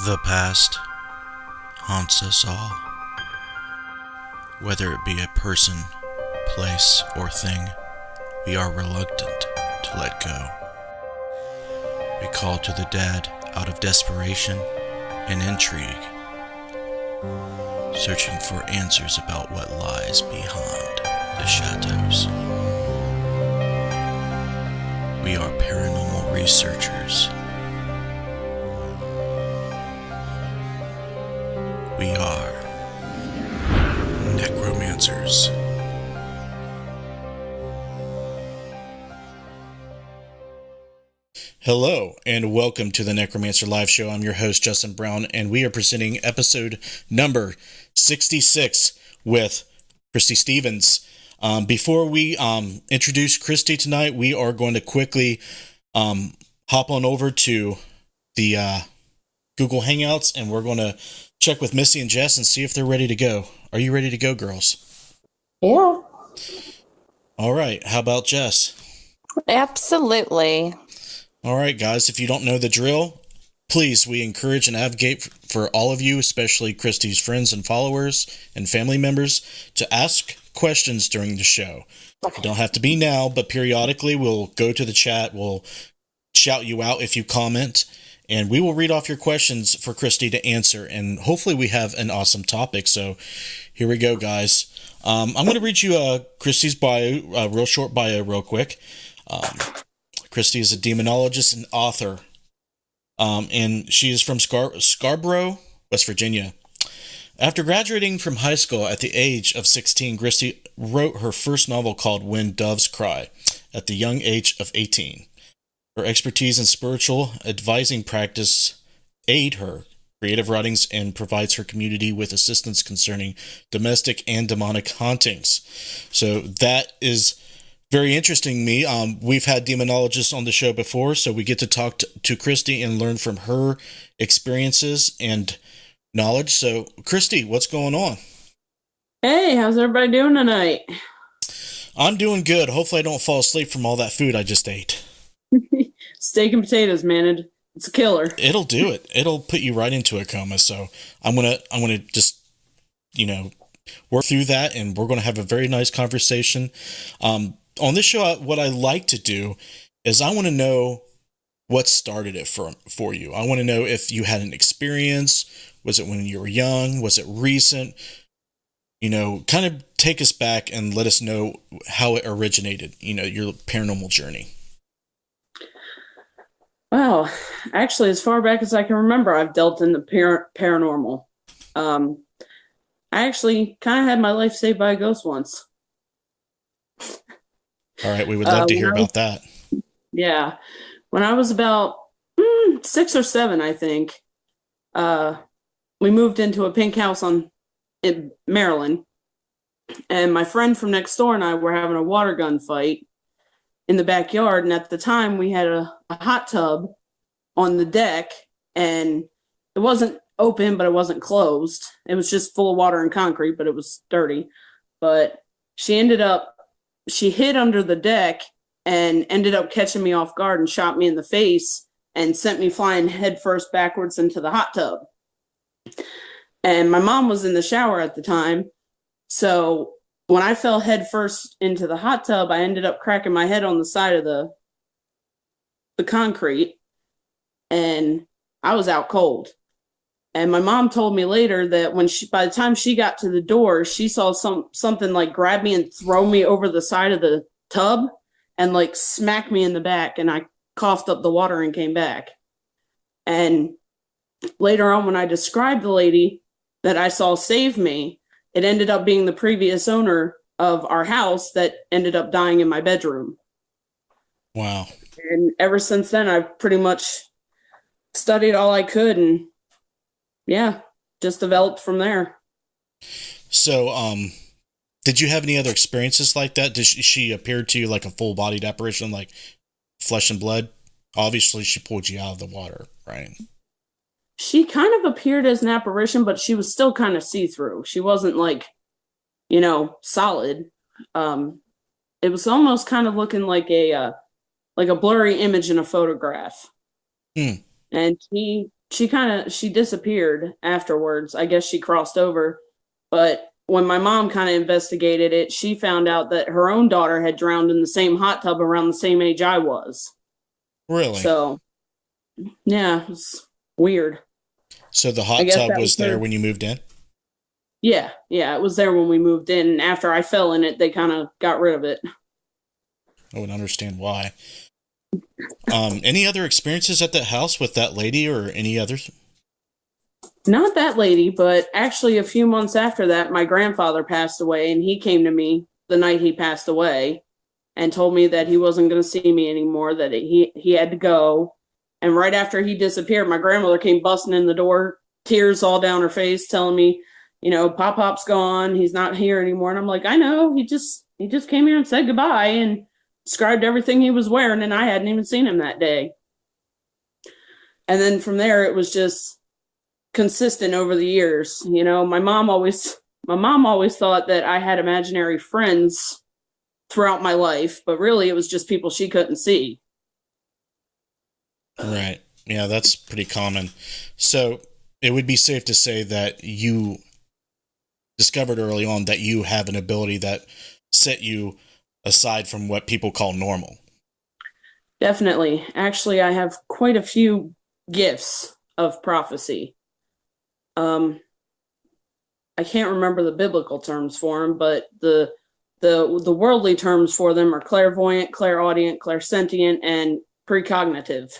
The past haunts us all. Whether it be a person, place, or thing, we are reluctant to let go. We call to the dead out of desperation and intrigue, searching for answers about what lies behind the shadows. We are paranormal researchers. We are Necromancers. Hello, and welcome to the Necromancer Live Show. I'm your host, Justin Brown, and we are presenting episode number 66 with Kristy Stevens. Before we introduce Kristy tonight, we are going to quickly hop on over to the Google Hangouts, and we're going to check with Missy and Jess and see if they're ready to go. Are you ready to go, girls? Yeah. All right. How about Jess? Absolutely. All right, guys. If you don't know the drill, please, we encourage and advocate for all of you, especially Kristy's friends and followers and family members, to ask questions during the show. Okay. You don't have to be now, but periodically we'll go to the chat. We'll shout you out if you comment, and we will read off your questions for Kristy to answer. And hopefully we have an awesome topic. So here we go, guys. I'm going to read you Kristy's bio, a real short bio real quick. Kristy is a demonologist and author, and she is from Scarbro, West Virginia. After graduating from high school at the age of 16, Kristy wrote her first novel called When Doves Cry at the young age of 18. Her expertise in spiritual advising practice aid her creative writings and provides her community with assistance concerning domestic and demonic hauntings. So that is very interesting to me. We've had demonologists on the show before, so we get to talk to Kristy and learn from her experiences and knowledge. So, Kristy, what's going on? Hey, how's everybody doing tonight? I'm doing good. Hopefully I don't fall asleep from all that food I just ate. Steak and potatoes, man. It's a killer. It'll do it. It'll put you right into a coma. So I'm gonna just, work through that, and we're gonna have a very nice conversation. On this show, what I like to do is I want to know what started it for you. I want to know if you had an experience. Was it when you were young? Was it recent? Kind of take us back and let us know how it originated, your paranormal journey. Wow. Actually, as far back as I can remember, I've dealt in the paranormal. I actually kind of had my life saved by a ghost once. All right, we would love to hear about that. Yeah. When I was about 6 or 7, I think, we moved into a pink house in Maryland, and my friend from next door and I were having a water gun fight in the backyard, and at the time we had a hot tub on the deck, and it wasn't open, but it wasn't closed. It was just full of water and concrete, but it was dirty. But she hid under the deck and ended up catching me off guard and shot me in the face and sent me flying headfirst backwards into the hot tub. And my mom was in the shower at the time, so when I fell headfirst into the hot tub, I ended up cracking my head on the side of the concrete, and I was out cold. And my mom told me later that by the time she got to the door, she saw something like grab me and throw me over the side of the tub and like smack me in the back, and I coughed up the water and came back. And later on, when I described the lady that I saw save me, it ended up being the previous owner of our house that ended up dying in my bedroom. Wow. And ever since then, I've pretty much studied all I could, and just developed from there. So, did you have any other experiences like that? Did she appear to you like a full-bodied apparition, like flesh and blood? Obviously, she pulled you out of the water, right? She kind of appeared as an apparition, but she was still kind of see-through. She wasn't like, solid. It was almost kind of looking like a blurry image in a photograph. And she she disappeared afterwards. I guess she crossed over. But when my mom kind of investigated it, she found out that her own daughter had drowned in the same hot tub around the same age I was. Really? So, yeah, it's weird. So the hot tub was there when you moved in? Yeah, it was there when we moved in. And after I fell in it, they kind of got rid of it. I would understand why. Any other experiences at that house with that lady or any others? Not that lady, but actually a few months after that, my grandfather passed away, and he came to me the night he passed away and told me that he wasn't going to see me anymore, that he had to go. And right after he disappeared, my grandmother came busting in the door, tears all down her face, telling me, Pop-Pop's gone. He's not here anymore. And I'm like, I know. He just came here and said goodbye and described everything he was wearing, and I hadn't even seen him that day. And then from there, it was just consistent over the years. My mom always thought that I had imaginary friends throughout my life, but really it was just people she couldn't see. Right. Yeah, that's pretty common. So it would be safe to say that you discovered early on that you have an ability that set you aside from what people call normal. Definitely. Actually, I have quite a few gifts of prophecy. I can't remember the biblical terms for them, but the worldly terms for them are clairvoyant, clairaudient, clairsentient, and precognitive.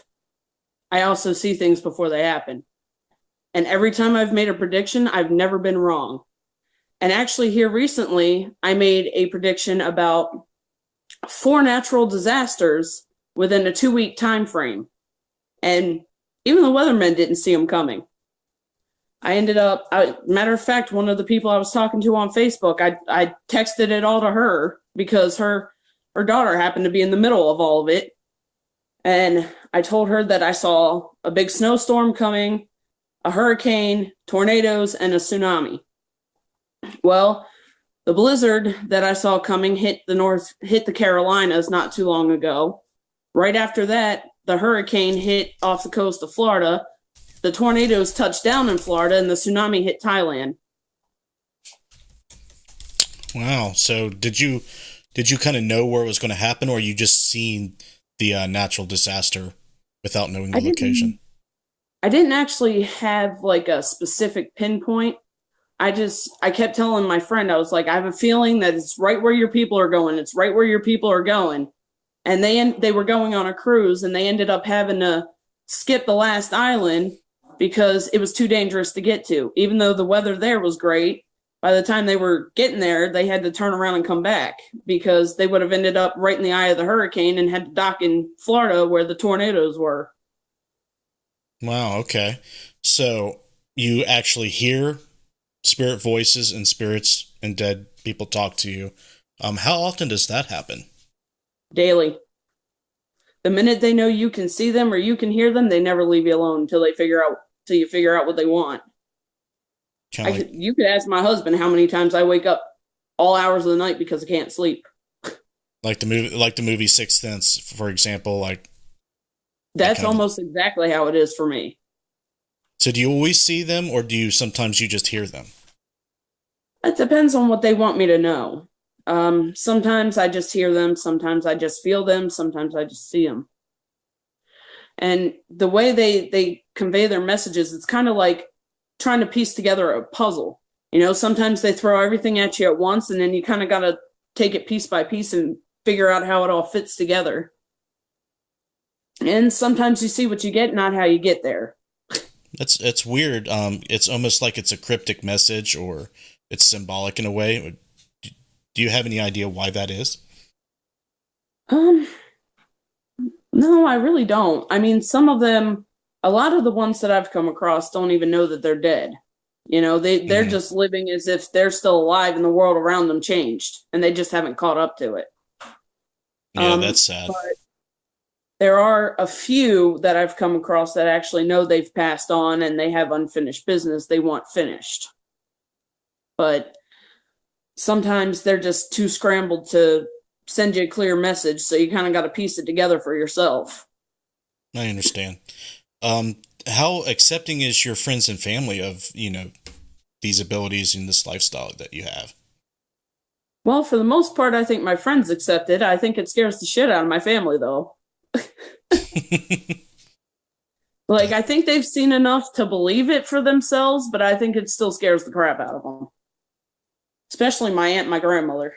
I also see things before they happen. And every time I've made a prediction, I've never been wrong. And actually here recently, I made a prediction about 4 natural disasters within a 2-week time frame. And even the weathermen didn't see them coming. Matter of fact, one of the people I was talking to on Facebook, I texted it all to her because her daughter happened to be in the middle of all of it. And I told her that I saw a big snowstorm coming, a hurricane, tornadoes, and a tsunami. Well, the blizzard that I saw coming hit the Carolinas not too long ago. Right after that, the hurricane hit off the coast of Florida. The tornadoes touched down in Florida, and the tsunami hit Thailand. Wow. So did you kind of know where it was going to happen, or you just seen the natural disaster without knowing the location? I didn't actually have like a specific pinpoint. I kept telling my friend, I was like, I have a feeling that it's right where your people are going. It's right where your people are going. And they were going on a cruise, and they ended up having to skip the last island because it was too dangerous to get to. Even though the weather there was great, by the time they were getting there, they had to turn around and come back because they would have ended up right in the eye of the hurricane and had to dock in Florida where the tornadoes were. Wow, okay. So you actually hear spirit voices and spirits and dead people talk to you. How often does that happen? Daily. The minute they know you can see them or you can hear them, they never leave you alone until you figure out what they want. You could ask my husband how many times I wake up all hours of the night because I can't sleep. Like the movie Sixth Sense, for example, That's almost exactly how it is for me. So do you always see them, or do you sometimes just hear them? It depends on what they want me to know. Sometimes I just hear them, sometimes I just feel them, sometimes I just see them. And the way they convey their messages, it's kind of like trying to piece together a puzzle. Sometimes they throw everything at you at once, and then you kind of got to take it piece by piece and figure out how it all fits together. And sometimes you see what you get, not how you get there. It's weird. It's almost like it's a cryptic message, or it's symbolic in a way. Do you have any idea why that is? No, I really don't. I mean, some of them, a lot of the ones that I've come across don't even know that they're dead. They're just living as if they're still alive and the world around them changed, and they just haven't caught up to it. Yeah, that's sad. But there are a few that I've come across that actually know they've passed on and they have unfinished business they want finished. But sometimes they're just too scrambled to send you a clear message, so you kind of got to piece it together for yourself. I understand. how accepting is your friends and family of, these abilities and this lifestyle that you have? Well, for the most part, I think my friends accept it. I think it scares the shit out of my family, though. Like, I think they've seen enough to believe it for themselves, but I think it still scares the crap out of them. Especially my aunt and my grandmother.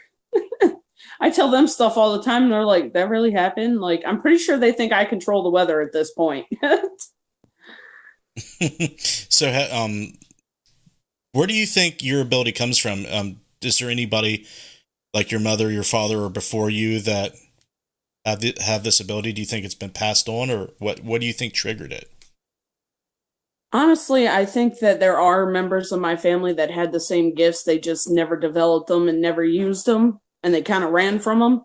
I tell them stuff all the time, and they're like, that really happened? Like, I'm pretty sure they think I control the weather at this point. So, where do you think your ability comes from? Is there anybody like your mother, your father, or before you that have this ability? Do you think it's been passed on, or what do you think triggered it? Honestly, I think that there are members of my family that had the same gifts. They just never developed them and never used them, and they kind of ran from them.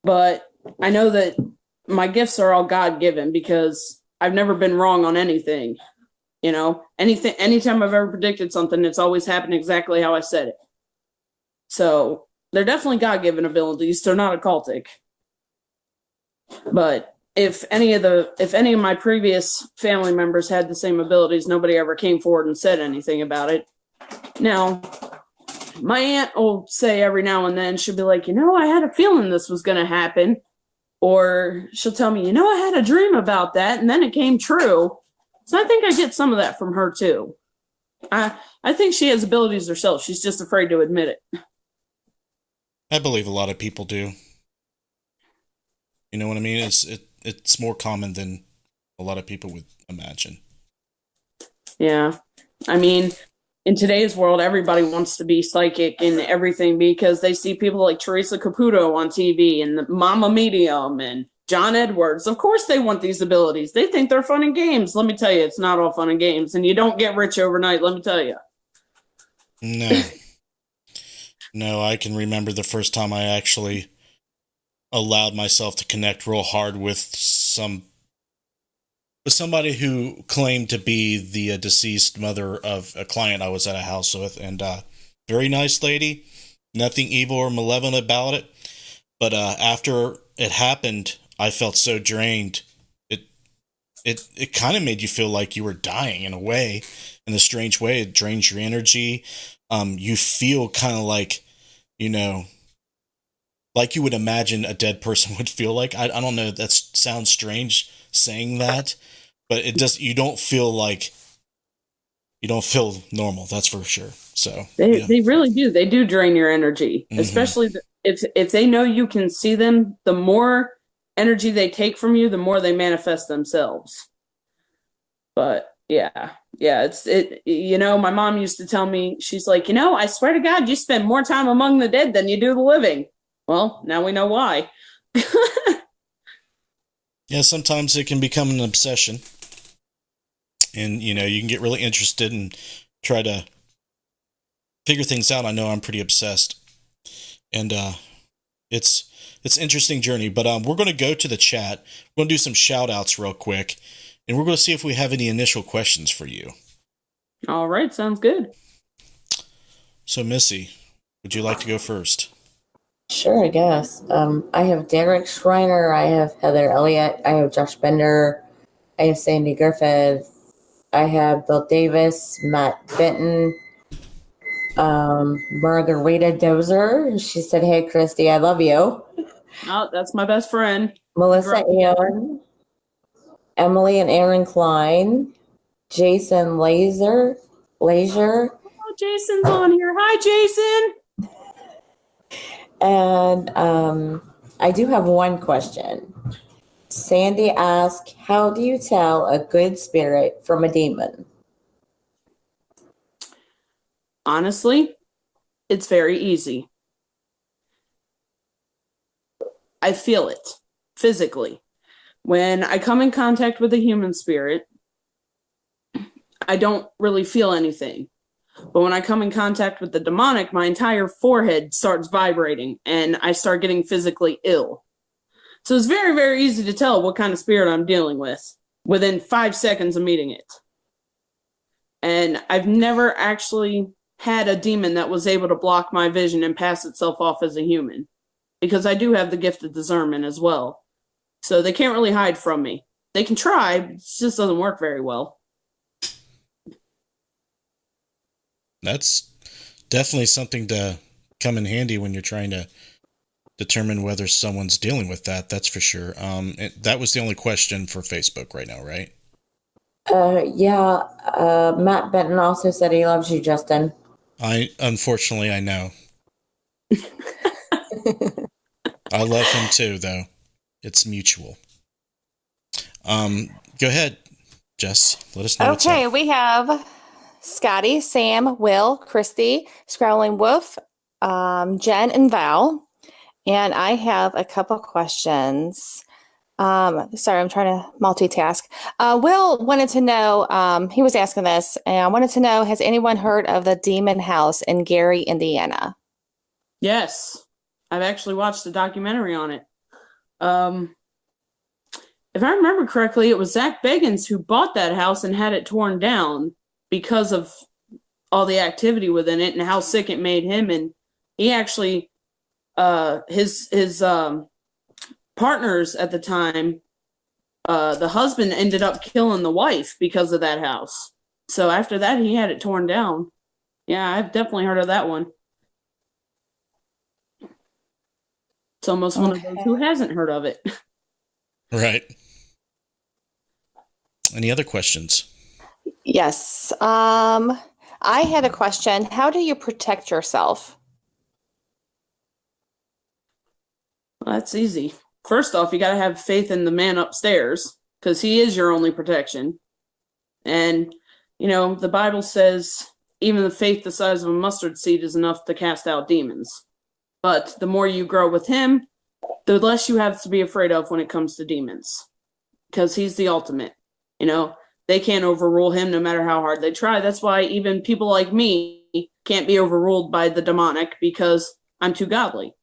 But I know that my gifts are all God-given because I've never been wrong on anything. Anytime I've ever predicted something, it's always happened exactly how I said it. So they're definitely God-given abilities. They're not occultic. But if any of my previous family members had the same abilities, nobody ever came forward and said anything about it. Now, my aunt will say every now and then, she'll be like, I had a feeling this was going to happen. Or she'll tell me, I had a dream about that, and then it came true. So I think I get some of that from her, too. I think she has abilities herself. She's just afraid to admit it. I believe a lot of people do. You know what I mean? It's more common than a lot of people would imagine. Yeah. I mean, in today's world, everybody wants to be psychic and everything because they see people like Teresa Caputo on TV and the Mama Medium and John Edwards. Of course they want these abilities. They think they're fun and games. Let me tell you, it's not all fun and games. And you don't get rich overnight, let me tell you. No. No, I can remember the first time I actually allowed myself to connect real hard with somebody who claimed to be the deceased mother of a client I was at a house with, and very nice lady, nothing evil or malevolent about it. But after it happened, I felt so drained. It kind of made you feel like you were dying in a way, in a strange way. It drains your energy. You feel kind of like, like you would imagine a dead person would feel like. I don't know. That sounds strange saying that, but it does. You don't feel normal. That's for sure. So they really do. They do drain your energy, especially if they know you can see them. The more energy they take from you, the more they manifest themselves. But yeah, my mom used to tell me, she's like, I swear to God, you spend more time among the dead than you do the living. Well, now we know why. Yeah, sometimes it can become an obsession. And, you can get really interested and try to figure things out. I know I'm pretty obsessed. And it's an interesting journey. But we're going to go to the chat. We're going to do some shout-outs real quick. And we're going to see if we have any initial questions for you. All right, sounds good. So, Missy, would you like to go first? Sure, I guess. I have Derek Schreiner, I have Heather Elliott, I have Josh Bender, I have Sandy Griffith, I have Bill Davis, Matt Benton, Margarita Dozer. She said, "Hey, Kristy, I love you." Oh, that's my best friend. Melissa Aon, Emily and Aaron Klein, Jason Laser. Oh, Jason's on here. Hi, Jason. And I do have one question. Sandy asked, how do you tell a good spirit from a demon? Honestly, it's very easy. I feel it physically. When I come in contact with a human spirit, I don't really feel anything. But when I come in contact with the demonic, my entire forehead starts vibrating and I start getting physically ill. So it's very, very easy to tell what kind of spirit I'm dealing with within 5 seconds of meeting it. And I've never actually had a demon that was able to block my vision and pass itself off as a human, because I do have the gift of discernment as well. So they can't really hide from me. they can try, but it just doesn't work very well. That's definitely something to come in handy when you're trying to determine whether someone's dealing with that. That's for sure. That was the only question for Facebook right now, right? Yeah. Matt Benton also said he loves you, Justin. Unfortunately, I know. I love him too, though. It's mutual. Go ahead, Jess. Let us know. Okay, we have Scotty, Sam, Will, Kristy, Scrowling Wolf, Jen, and Val. And I have a couple questions. Sorry, I'm trying to multitask. Will wanted to know, he was asking this, and I wanted to know, has anyone heard of the Demon House in Gary, Indiana? Yes. I've actually watched a documentary on it. If I remember correctly, it was Zach Bagans who bought that house and had it torn down because of all the activity within it and how sick it made him. And he actually, his partners at the time, the husband ended up killing the wife because of that house. So after that, he had it torn down. Yeah, I've definitely heard of that one. It's almost one of those who hasn't heard of it. Right. Any other questions? Yes. I had a question. How do you protect yourself? Well, that's easy. First off, you got to have faith in the man upstairs because he is your only protection. And, the Bible says even the faith the size of a mustard seed is enough to cast out demons. But the more you grow with him, the less you have to be afraid of when it comes to demons. Because he's the ultimate. They can't overrule him no matter how hard they try. That's why even people like me can't be overruled by the demonic because I'm too godly.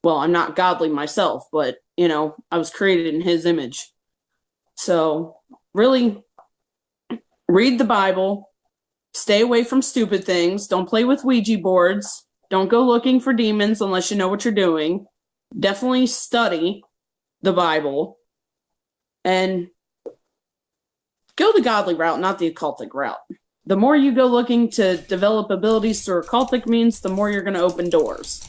Well, I'm not godly myself, but, I was created in his image. So, really, read the Bible. Stay away from stupid things. Don't play with Ouija boards. Don't go looking for demons unless you know what you're doing. Definitely study the Bible. And go the godly route, not the occultic route. The more you go looking to develop abilities through occultic means, the more you're going to open doors.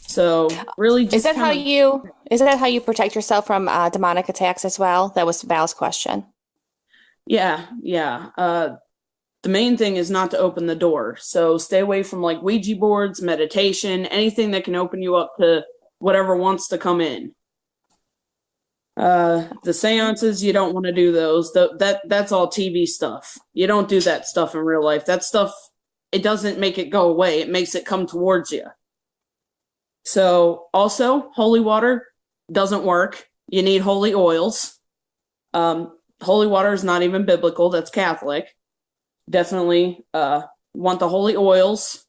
So really, just is that how you protect yourself from demonic attacks as well? That was Val's question. Yeah. The main thing is not to open the door. So stay away from like Ouija boards, meditation, anything that can open you up to whatever wants to come in. The seances, you don't want to do those. That's all TV stuff. You don't do that stuff in real life. That stuff, it doesn't make it go away. It makes it come towards you. So also, holy water doesn't work. You need holy oils. Holy water is not even biblical. That's Catholic. Definitely want the holy oils.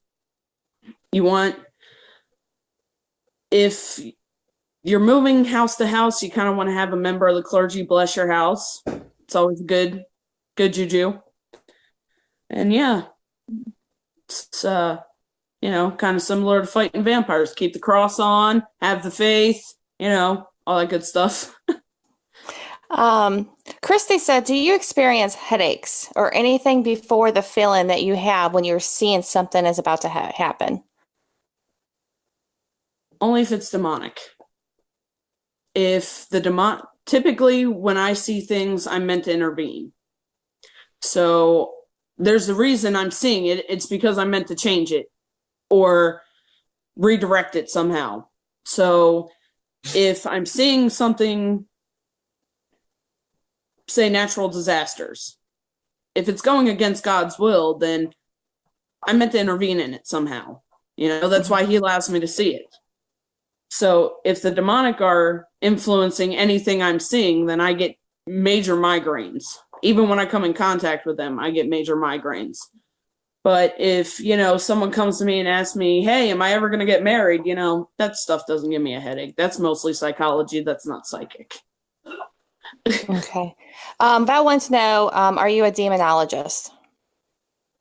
You want, if you're moving house to house, you kind of want to have a member of the clergy bless your house. It's always good juju. And yeah, it's kind of similar to fighting vampires. Keep the cross on, have the faith, all that good stuff. Kristy said, do you experience headaches or anything before the feeling that you have when you're seeing something is about to happen? Only if it's demonic. If the typically when I see things, I'm meant to intervene. So there's a reason I'm seeing it. It's because I'm meant to change it or redirect it somehow. So if I'm seeing something, say natural disasters, if it's going against God's will, then I'm meant to intervene in it somehow. That's why he allows me to see it. So if the demonic are influencing anything I'm seeing, then I get major migraines. Even when I come in contact with them, I get major migraines. But if, someone comes to me and asks me, hey, am I ever going to get married? That stuff doesn't give me a headache. That's mostly psychology. That's not psychic. Okay. Val wants to know, are you a demonologist?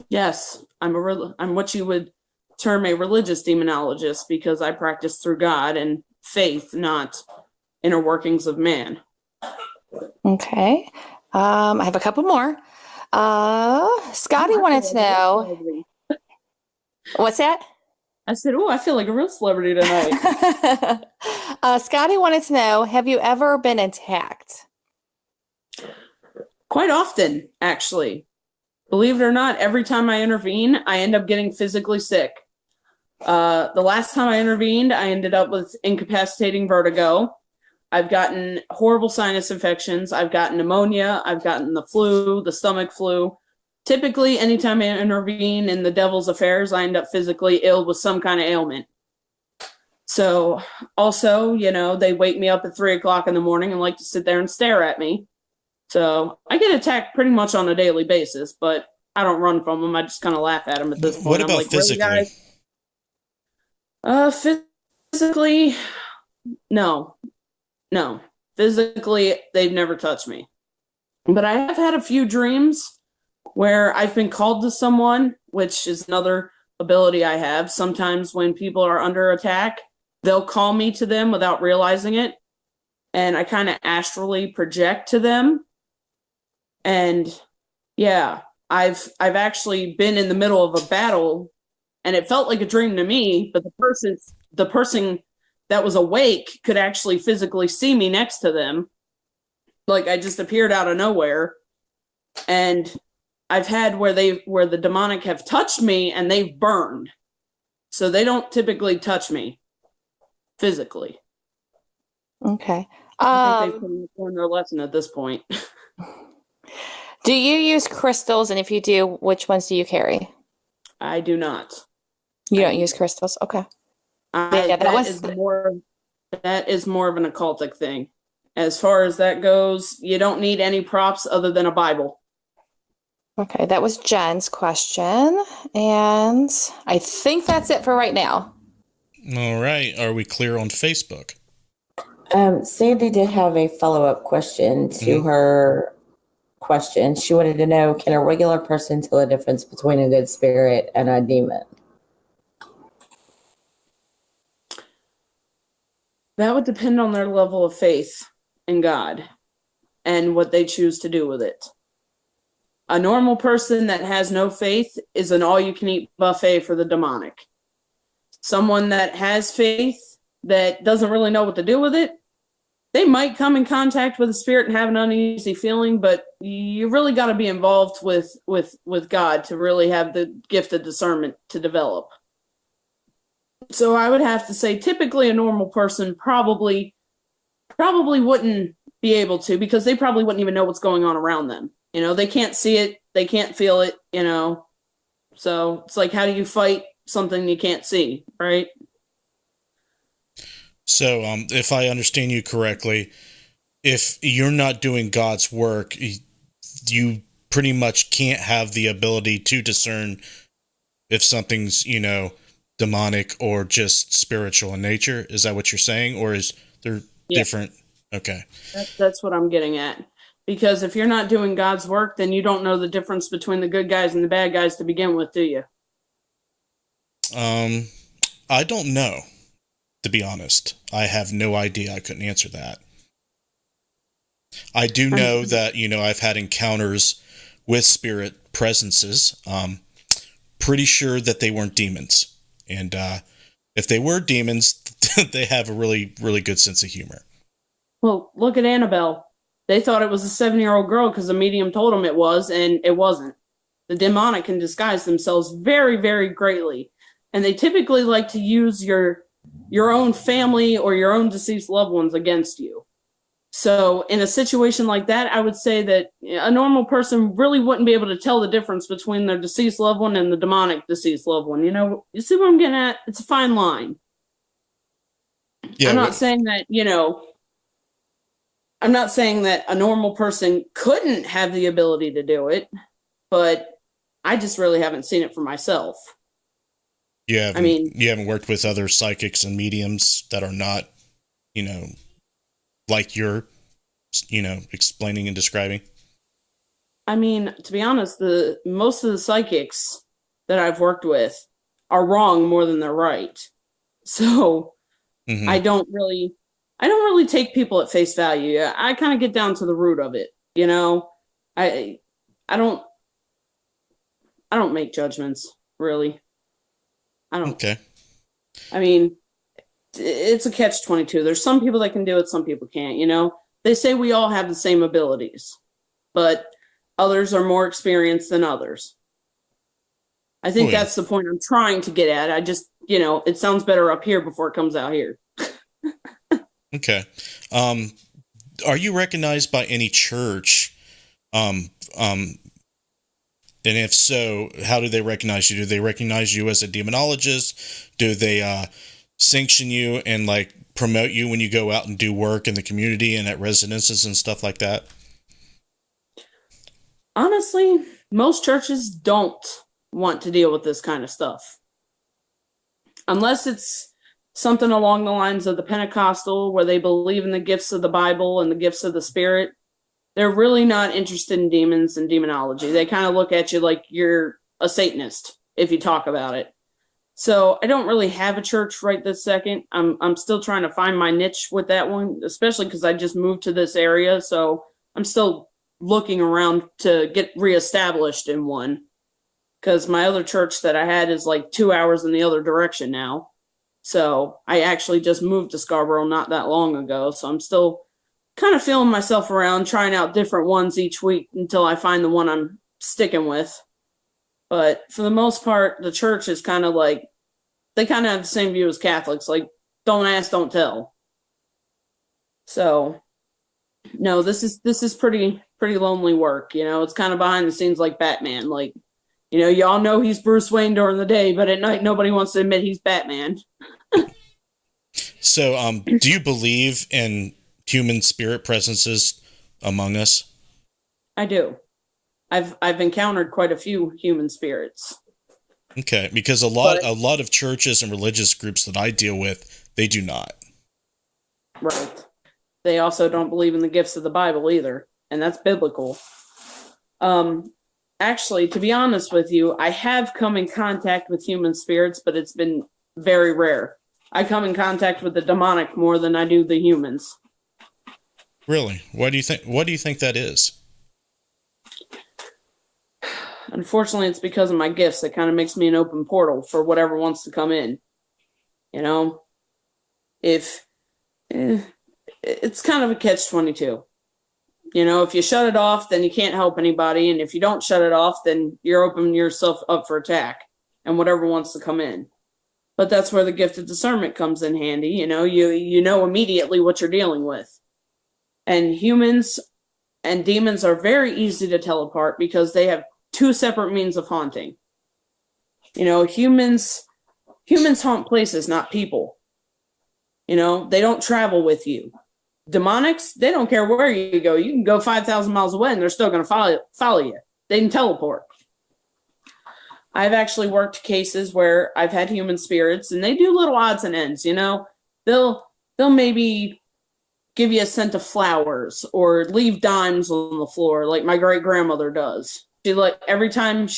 Yes, I'm what you would term a religious demonologist because I practice through God and faith, not inner workings of man. Okay. I have a couple more. Scotty wanted to know. What's that? I said, oh, I feel like a real celebrity tonight. Scotty wanted to know, have you ever been attacked? Quite often, actually. Believe it or not, every time I intervene, I end up getting physically sick. The last time I intervened, I ended up with incapacitating vertigo. I've gotten horrible sinus infections. I've gotten pneumonia. I've gotten the flu, the stomach flu. Typically, anytime I intervene in the devil's affairs, I end up physically ill with some kind of ailment. So also, they wake me up at 3 o'clock in the morning and like to sit there and stare at me. So I get attacked pretty much on a daily basis, but I don't run from them. I just kind of laugh at them at this point. What about physically? Really, physically, no. Physically, they've never touched me. But I have had a few dreams where I've been called to someone, which is another ability I have. Sometimes when people are under attack, they'll call me to them without realizing it. And I kind of astrally project to them. And yeah, I've actually been in the middle of a battle and it felt like a dream to me, but the person that was awake could actually physically see me next to them. Like I just appeared out of nowhere. And I've had where the demonic have touched me and they've burned. So they don't typically touch me physically. Okay. I think they've learned their lesson at this point. Do you use crystals? And if you do, which ones do you carry? I do not. You don't use crystals? Okay. That is more of an occultic thing. As far as that goes, you don't need any props other than a Bible. Okay, that was Jen's question. And I think that's it for right now. All right. Are we clear on Facebook? Sandy did have a follow-up question to her question. She wanted to know, can a regular person tell the difference between a good spirit and a demon? That would depend on their level of faith in God and what they choose to do with it. A normal person that has no faith is an all-you-can-eat buffet for the demonic. Someone that has faith that doesn't really know what to do with it, they might come in contact with a spirit and have an uneasy feeling, but you really got to be involved with God to really have the gift of discernment to develop. So I would have to say typically a normal person probably wouldn't be able to, because they probably wouldn't even know what's going on around them. They can't see it, they can't feel it, So it's like, how do you fight something you can't see, right? So, if I understand you correctly, if you're not doing God's work, you pretty much can't have the ability to discern if something's, demonic or just spiritual in nature. Is that what you're saying? Or is there different? Okay. That's what I'm getting at. Because if you're not doing God's work, then you don't know the difference between the good guys and the bad guys to begin with, do you? I don't know. To be honest, I have no idea. I couldn't answer that. I do know that, I've had encounters with spirit presences. Pretty sure that they weren't demons. And if they were demons, they have a really, really good sense of humor. Well, look at Annabelle. They thought it was a 7-year-old girl because the medium told them it was, and it wasn't. The demonic can disguise themselves very, very greatly. And they typically like to use your own family or your own deceased loved ones against you. So in a situation like that, I would say that a normal person really wouldn't be able to tell the difference between their deceased loved one and the demonic deceased loved one. You see what I'm getting at? It's a fine line. Yeah, I'm not saying that, I'm not saying that a normal person couldn't have the ability to do it, but I just really haven't seen it for myself. Yeah, you haven't worked with other psychics and mediums that are not, like you're, explaining and describing? I mean, to be honest, most of the psychics that I've worked with are wrong more than they're right. So I don't really I don't really take people at face value. I kind of get down to the root of it. You know, I don't make judgments, really. I don't. Okay. I mean, it's a catch-22. There's some people that can do it, some people can't, you know? They say we all have the same abilities, but others are more experienced than others. I think that's the point I'm trying to get at. I just, you know, it sounds better up here before it comes out here. Okay. Are you recognized by any church? And if so, how do they recognize you? Do they recognize you as a demonologist? Do they sanction you and like promote you when you go out and do work in the community and at residences and stuff like that? Honestly, most churches don't want to deal with this kind of stuff. Unless it's something along the lines of the Pentecostal, where they believe in the gifts of the Bible and the gifts of the Spirit. They're really not interested in demons and demonology. They kind of look at you like you're a Satanist if you talk about it. So I don't really have a church right this second. I'm still trying to find my niche with that one, especially because I just moved to this area. So I'm still looking around to get reestablished in one, because my other church that I had is like 2 hours in the other direction now. So I actually just moved to Scarbro not that long ago. So I'm still kind of feeling myself around, trying out different ones each week until I find the one I'm sticking with. But for the most part, the church is kind of like, they kind of have the same view as Catholics, like, don't ask, don't tell. So, no, this is pretty lonely work, you know. It's kind of behind the scenes like Batman. Like, you know, y'all know he's Bruce Wayne during the day, but at night nobody wants to admit he's Batman. So, do you believe in human spirit presences among us? I do. I've encountered quite a few human spirits. Okay, because a lot of churches and religious groups that I deal with, they do not. Right. They also don't believe in the gifts of the Bible either, and that's biblical. Actually, to be honest with you, I have come in contact with human spirits, but it's been very rare. I come in contact with the demonic more than I do the humans. Really? What do you think that is? Unfortunately, it's because of my gifts. It kind of makes me an open portal for whatever wants to come in. You know? It's kind of a catch-22. You know, if you shut it off, then you can't help anybody. And if you don't shut it off, then you're opening yourself up for attack and whatever wants to come in. But that's where the gift of discernment comes in handy. You know, you know immediately what you're dealing with. And humans and demons are very easy to tell apart because they have two separate means of haunting. You know, humans haunt places, not people. You know, they don't travel with you. Demonics, they don't care where you go. You can go 5,000 miles away and they're still going to follow you. They can teleport. I've actually worked cases where I've had human spirits and they do little odds and ends, you know. They'll maybe give you a scent of flowers or leave dimes on the floor like my great grandmother does. She like every time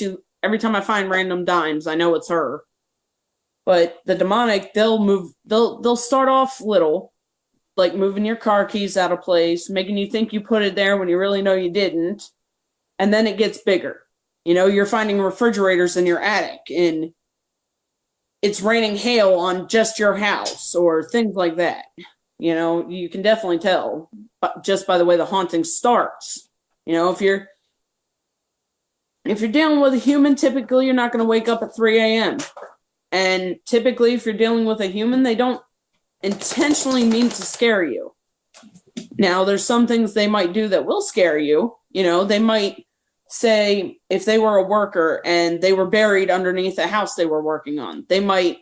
I find random dimes, I know it's her. But the demonic, they'll start off little, like moving your car keys out of place, making you think you put it there when you really know you didn't. And then it gets bigger. You know, you're finding refrigerators in your attic and it's raining hail on just your house or things like that. You know, you can definitely tell just by the way the haunting starts. You know, if you're dealing with a human, typically you're not going to wake up at 3 a.m. And typically if you're dealing with a human, they don't intentionally mean to scare you. Now, there's some things they might do that will scare you. You know, they might say if they were a worker and they were buried underneath a house they were working on, they might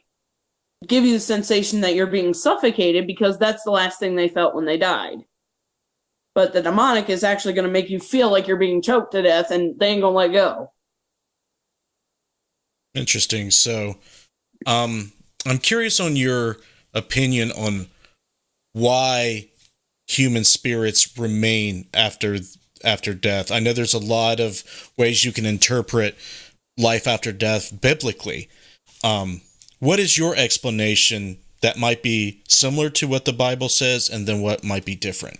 give you the sensation that you're being suffocated because that's the last thing they felt when they died. But the demonic is actually going to make you feel like you're being choked to death and they ain't going to let go. Interesting. So, I'm curious on your opinion on why human spirits remain after death. I know there's a lot of ways you can interpret life after death biblically. What is your explanation that might be similar to what the Bible says, and then what might be different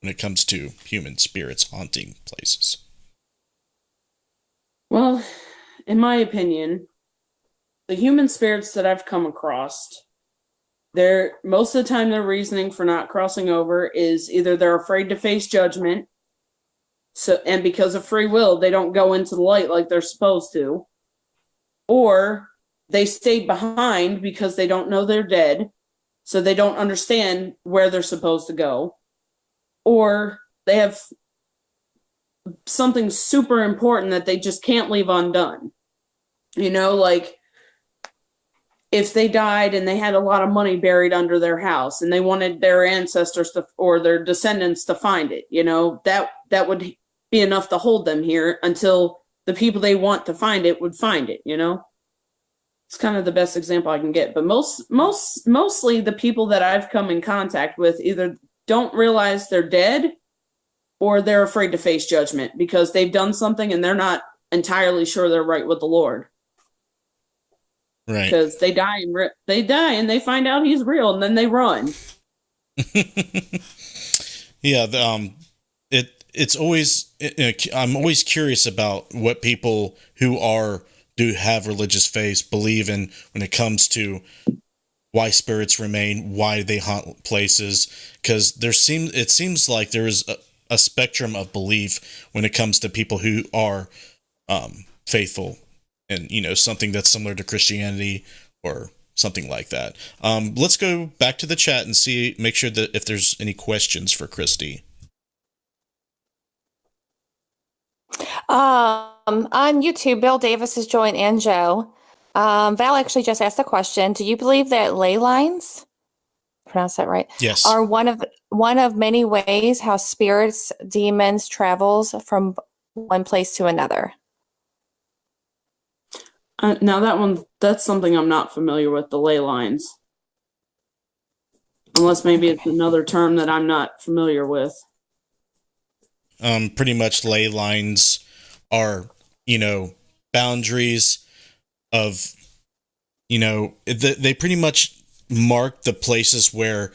when it comes to human spirits haunting places? Well, in my opinion, the human spirits that I've come across, they're most of the time their reasoning for not crossing over is either they're afraid to face judgment, and because of free will, they don't go into the light like they're supposed to, or they stayed behind because they don't know they're dead, so they don't understand where they're supposed to go, or they have something super important that they just can't leave undone. You know, like if they died and they had a lot of money buried under their house and they wanted their ancestors or their descendants to find it, you know, that would be enough to hold them here until the people they want to find it would find it, you know? It's kind of the best example I can get. But mostly the people that I've come in contact with either don't realize they're dead or they're afraid to face judgment because they've done something and they're not entirely sure they're right with the Lord. Right. Because they die and they find out he's real and then they run. Yeah. It's always, I'm always curious about what people who do have religious faith believe in when it comes to why spirits remain, why they haunt places, because it seems like there is a spectrum of belief when it comes to people who are faithful and, you know, something that's similar to Christianity or something like that. Let's go back to the chat and make sure that if there's any questions for Kristy. On YouTube, Bill Davis has joined and Joe. Val actually just asked a question. Do you believe that ley lines, pronounce that right? Yes. Are one of many ways how spirits, demons travels from one place to another? Now that's something I'm not familiar with, the ley lines. Unless maybe it's another term that I'm not familiar with. Pretty much ley lines are, you know, boundaries of, you know, they pretty much mark the places where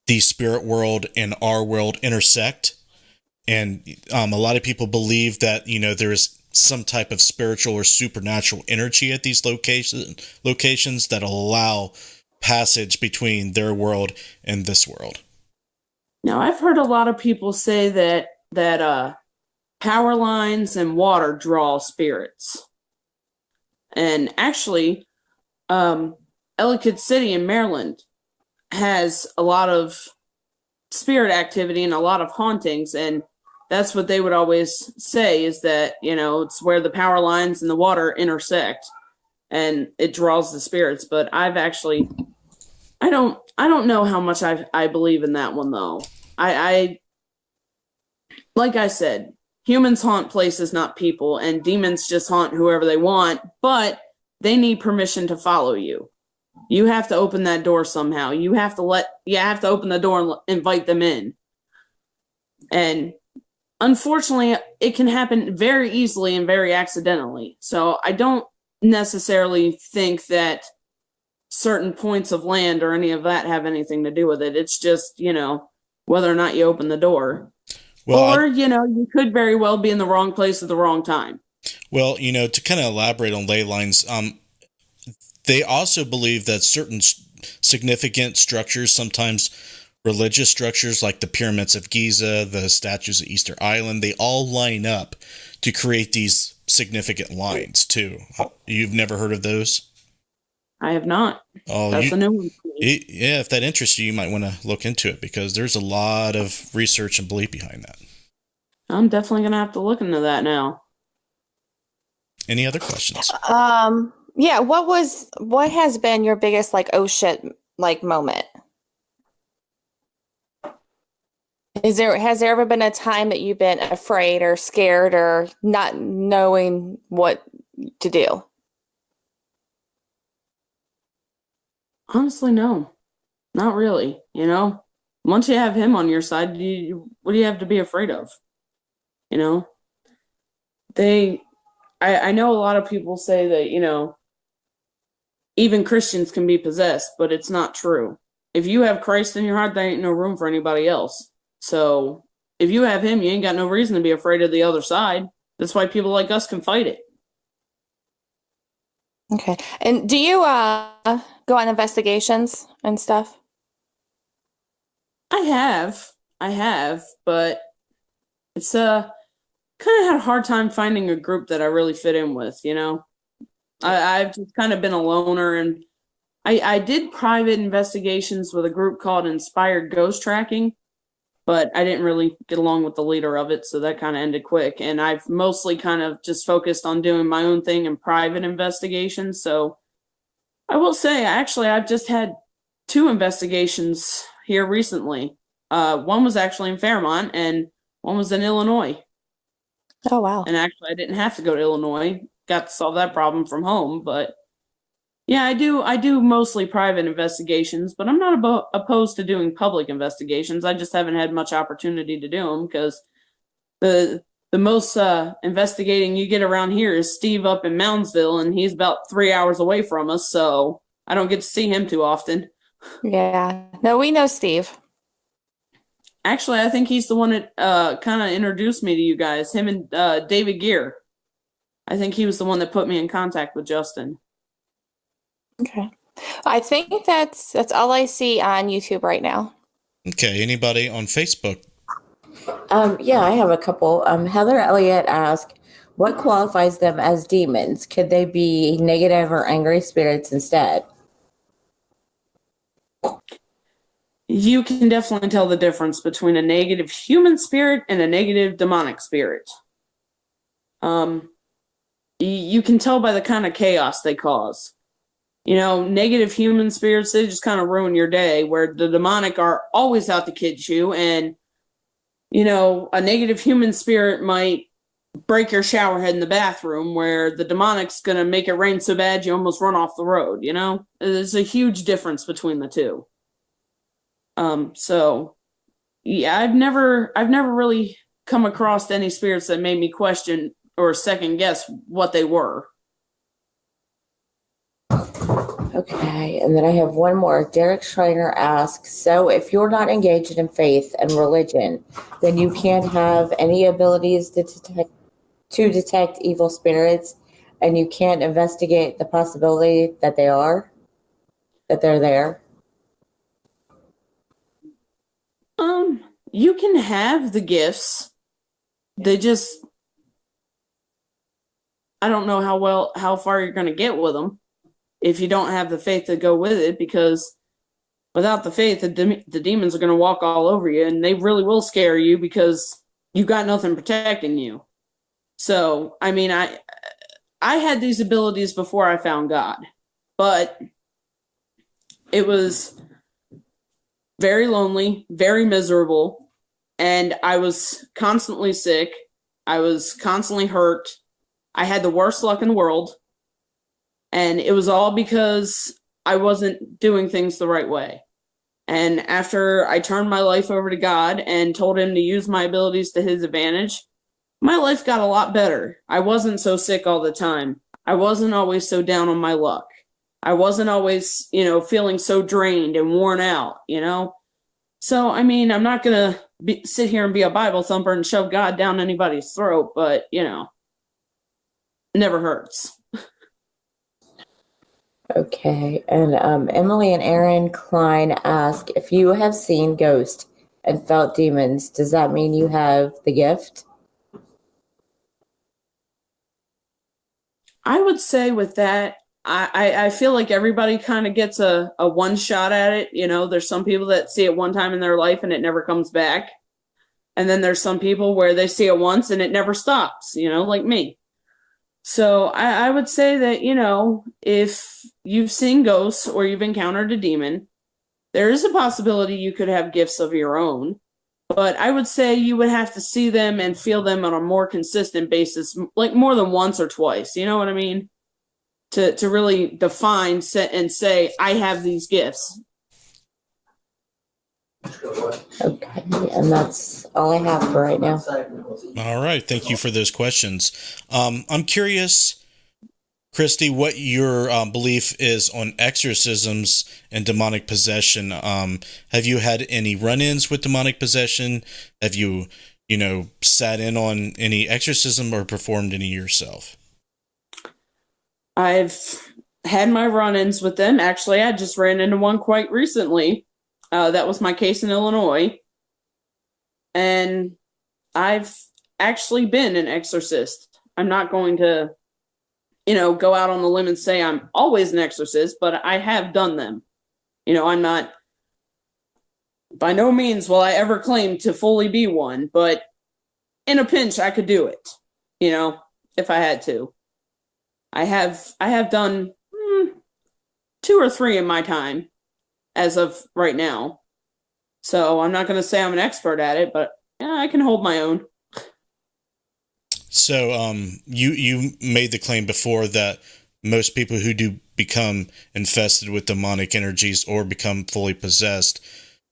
the spirit world and our world intersect. And a lot of people believe that, you know, there is some type of spiritual or supernatural energy at these locations that allow passage between their world and this world. Now, I've heard a lot of people say that power lines and water draw spirits. And actually, Ellicott City in Maryland has a lot of spirit activity and a lot of hauntings, and that's what they would always say is that, you know, it's where the power lines and the water intersect and it draws the spirits. But I don't know how much I believe in that one though. I like I said, humans haunt places, not people, and demons just haunt whoever they want, but they need permission to follow you. You have to open that door somehow. You have to open the door and invite them in. And unfortunately, it can happen very easily and very accidentally. So I don't necessarily think that certain points of land or any of that have anything to do with it. It's just, you know, whether or not you open the door. Well, or, you know, you could very well be in the wrong place at the wrong time. Well, you know, to kind of elaborate on ley lines, they also believe that certain significant structures, sometimes religious structures like the pyramids of Giza, the statues of Easter Island, they all line up to create these significant lines too. You've never heard of those? I have not. Oh, that's a new one. Yeah, if that interests you, you might want to look into it because there's a lot of research and belief behind that. I'm definitely going to have to look into that now. Any other questions? Yeah, what has been your biggest like oh shit like moment? Has there ever been a time that you've been afraid or scared or not knowing what to do? Honestly, no. Not really, you know? Once you have him on your side, what do you have to be afraid of? You know? I know a lot of people say that, you know, even Christians can be possessed, but it's not true. If you have Christ in your heart, there ain't no room for anybody else. So if you have him, you ain't got no reason to be afraid of the other side. That's why people like us can fight it. Okay. And do you go on investigations and stuff? I have, but it's kind of had a hard time finding a group that I really fit in with, you know? I've just kind of been a loner, and I did private investigations with a group called Inspired Ghost Tracking, but I didn't really get along with the leader of it, so that kind of ended quick. And I've mostly kind of just focused on doing my own thing in private investigations. So I will say, actually, I've just had 2 investigations here recently. One was actually in Fairmont, and one was in Illinois. Oh, wow. And actually, I didn't have to go to Illinois. Got to solve that problem from home. But yeah, I do mostly private investigations, but I'm not opposed to doing public investigations. I just haven't had much opportunity to do them because the most investigating you get around here is Steve up in Moundsville, and he's about 3 hours away from us, so I don't get to see him too often. Yeah. No, we know Steve. Actually, I think he's the one that kind of introduced me to you guys, him and David Gear. I think he was the one that put me in contact with Justin. Okay. I think that's all I see on YouTube right now. Okay. Anybody on Facebook? Yeah, I have a couple. Heather Elliott asked, what qualifies them as demons? Could they be negative or angry spirits instead? You can definitely tell the difference between a negative human spirit and a negative demonic spirit. You can tell by the kind of chaos they cause. You know, negative human spirits, they just kind of ruin your day, where the demonic are always out to kid you. And, you know, a negative human spirit might break your shower head in the bathroom, where the demonic's going to make it rain so bad you almost run off the road, you know? There's a huge difference between the two. So yeah, I've never really come across any spirits that made me question or second guess what they were. Okay, and then I have one more. Derek Schreiner asks, so if you're not engaged in faith and religion, then you can't have any abilities to detect evil spirits, and you can't investigate the possibility that they're there? You can have the gifts. They just, I don't know how far you're going to get with them if you don't have the faith to go with it, because without the faith, the demons are going to walk all over you, and they really will scare you because you got nothing protecting you. So, I mean, I had these abilities before I found God, but it was very lonely, very miserable, and I was constantly sick. I was constantly hurt. I had the worst luck in the world, and it was all because I wasn't doing things the right way. And after I turned my life over to God and told him to use my abilities to his advantage, my life got a lot better. I wasn't so sick all the time. I wasn't always so down on my luck. I wasn't always, feeling so drained and worn out, So, I mean, I'm not going to sit here and be a Bible thumper and shove God down anybody's throat, but, it never hurts. Okay, and Emily and Aaron Klein ask, if you have seen ghosts and felt demons, does that mean you have the gift? I would say with that, I feel like everybody kind of gets a one shot at it. There's some people that see it one time in their life and it never comes back. And then there's some people where they see it once and it never stops, like me. So I would say that, if you've seen ghosts or you've encountered a demon, there is a possibility you could have gifts of your own. But I would say you would have to see them and feel them on a more consistent basis, like more than once or twice. You know what I mean? To really define and say, I have these gifts. Okay, and that's all I have for right now. All right. Thank you for those questions. I'm curious, Kristy, what your belief is on exorcisms and demonic possession. Have you had any run-ins with demonic possession? Have you, sat in on any exorcism or performed any yourself? I've had my run-ins with them. Actually, I just ran into one quite recently. That was my case in Illinois. And I've actually been an exorcist. I'm not going to, go out on the limb and say I'm always an exorcist, but I have done them. I'm not, by no means will I ever claim to fully be one, but in a pinch, I could do it, if I had to. I have done 2 or 3 in my time as of right now. So I'm not going to say I'm an expert at it, but yeah, I can hold my own. So you made the claim before that most people who do become infested with demonic energies or become fully possessed,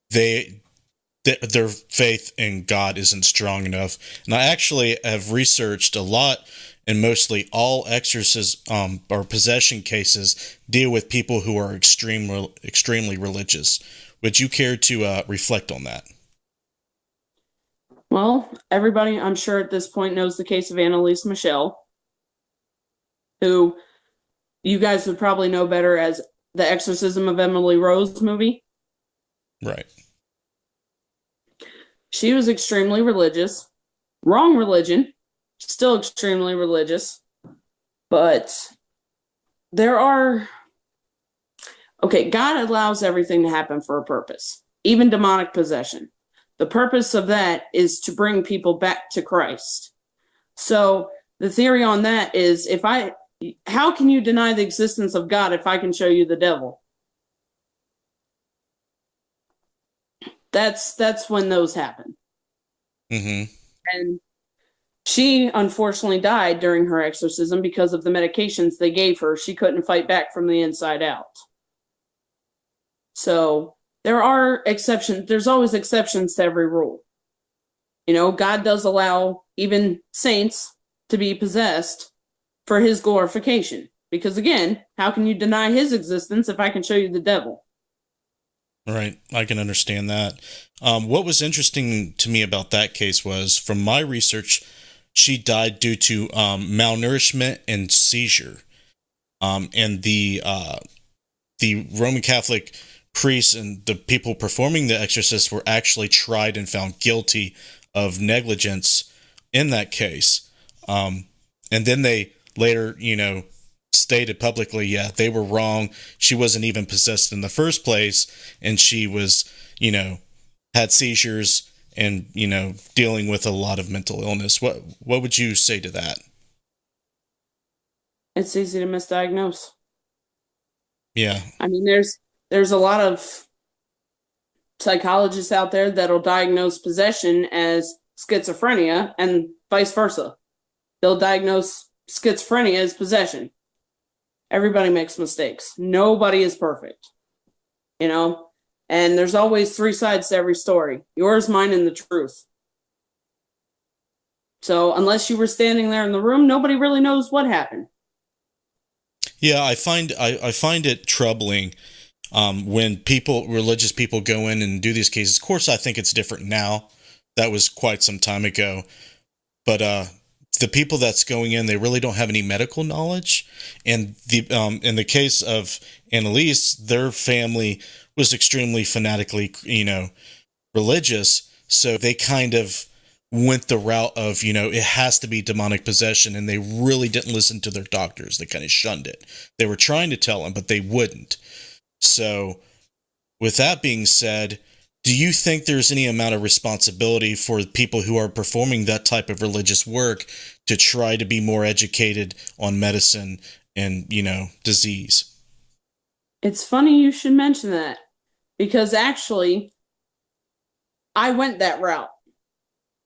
their faith in God isn't strong enough. And I actually have researched a lot, and mostly all exorcism or possession cases deal with people who are extremely religious. Would you care to reflect on that? Well, everybody, I'm sure at this point knows the case of Annalise Michelle, who you guys would probably know better as the Exorcism of Emily Rose movie. Right. She was extremely religious. Wrong religion. Still extremely religious. But there are... Okay, God allows everything to happen for a purpose. Even demonic possession. The purpose of that is to bring people back to Christ. So the theory on that is, how can you deny the existence of God if I can show you the devil? That's when those happen. Mm-hmm. And she unfortunately died during her exorcism because of the medications they gave her. She couldn't fight back from the inside out. So there are exceptions. There's always exceptions to every rule. God does allow even saints to be possessed for his glorification. Because again, how can you deny his existence if I can show you the devil? Right. I can understand that. What was interesting to me about that case was, from my research, she died due to malnourishment and seizure. And the Roman Catholic priests and the people performing the exorcist were actually tried and found guilty of negligence in that case. And then they later, stated publicly, yeah, they were wrong. She wasn't even possessed in the first place. And she was, had seizures and, dealing with a lot of mental illness. What would you say to that? It's easy to misdiagnose. Yeah. I mean, there's a lot of psychologists out there that'll diagnose possession as schizophrenia and vice versa. They'll diagnose schizophrenia as possession. Everybody makes mistakes. Nobody is perfect. And there's always 3 sides to every story. Yours, mine, and the truth. So unless you were standing there in the room, nobody really knows what happened. Yeah, I find it troubling when religious people go in and do these cases. Of course, I think it's different now. That was quite some time ago. But the people that's going in, they really don't have any medical knowledge. And in the case of Annalise, their family was extremely fanatically, religious. So they kind of went the route of, it has to be demonic possession. And they really didn't listen to their doctors. They kind of shunned it. They were trying to tell them, but they wouldn't. So with that being said, do you think there's any amount of responsibility for people who are performing that type of religious work to try to be more educated on medicine and, disease? It's funny you should mention that, because actually I went that route.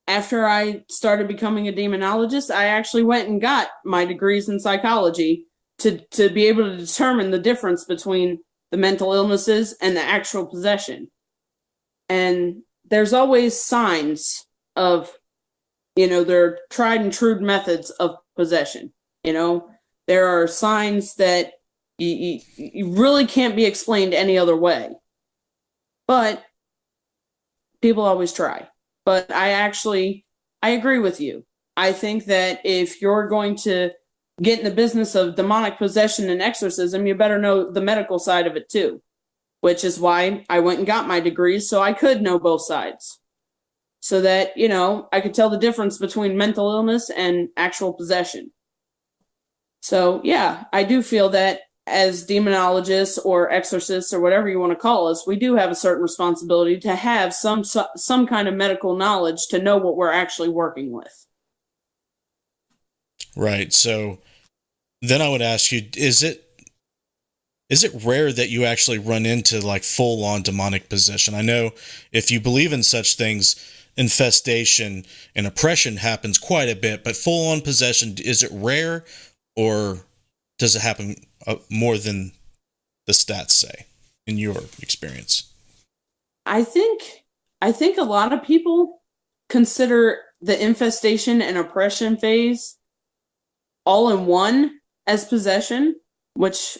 After I started becoming a demonologist, I actually went and got my degrees in psychology to be able to determine the difference between the mental illnesses and the actual possession. And there's always signs of, their tried and true methods of possession. There are signs that you really can't be explained any other way. But people always try. But I agree with you. I think that if you're going to get in the business of demonic possession and exorcism, you better know the medical side of it too, which is why I went and got my degrees so I could know both sides. So that, I could tell the difference between mental illness and actual possession. So, yeah, I do feel that as demonologists or exorcists or whatever you want to call us, we do have a certain responsibility to have some kind of medical knowledge to know what we're actually working with. Right. So then I would ask you, is it rare that you actually run into like full-on demonic possession? I know if you believe in such things, infestation and oppression happens quite a bit, but full-on possession, is it rare, or does it happen more than the stats say in your experience? I think a lot of people consider the infestation and oppression phase all in one as possession, which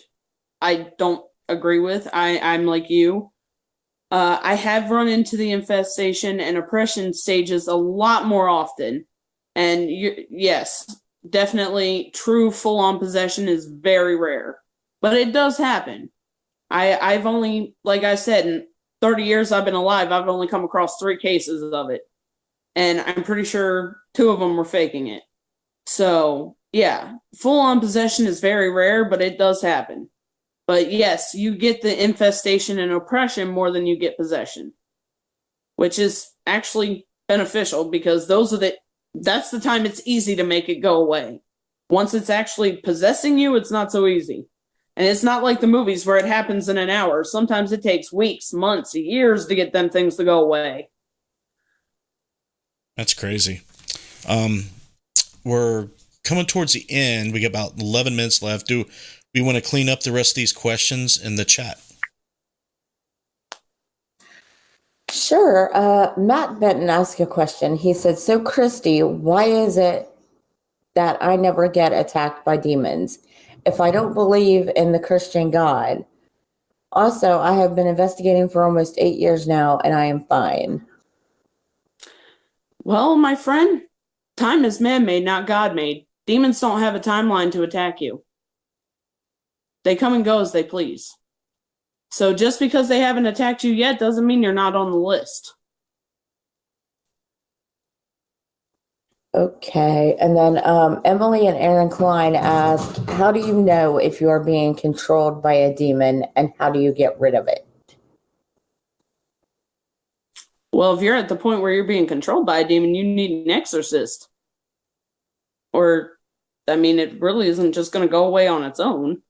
I don't agree with. I'm like you. I have run into the infestation and oppression stages a lot more often. And yes, definitely true full-on possession is very rare. But it does happen. I've only, like I said, in 30 years I've been alive, I've only come across 3 cases of it. And I'm pretty sure 2 of them were faking it. So, yeah, full-on possession is very rare, but it does happen. But yes, you get the infestation and oppression more than you get possession, which is actually beneficial because that's the time it's easy to make it go away. Once it's actually possessing you, it's not so easy. And it's not like the movies where it happens in an hour. Sometimes it takes weeks, months, years to get them things to go away. That's crazy. We're coming towards the end. We got about 11 minutes left. Do we want to clean up the rest of these questions in the chat? Sure. Matt Benton asked a question. He said, so Kristy, why is it that I never get attacked by demons if I don't believe in the Christian God? Also, I have been investigating for almost 8 years now, and I am fine. Well, my friend, time is man-made, not God-made. Demons don't have a timeline to attack you. They come and go as they please. So just because they haven't attacked you yet doesn't mean you're not on the list. Okay. And then Emily and Aaron Klein asked, how do you know if you are being controlled by a demon, and how do you get rid of it? Well, if you're at the point where you're being controlled by a demon, you need an exorcist. Or, I mean, it really isn't just going to go away on its own.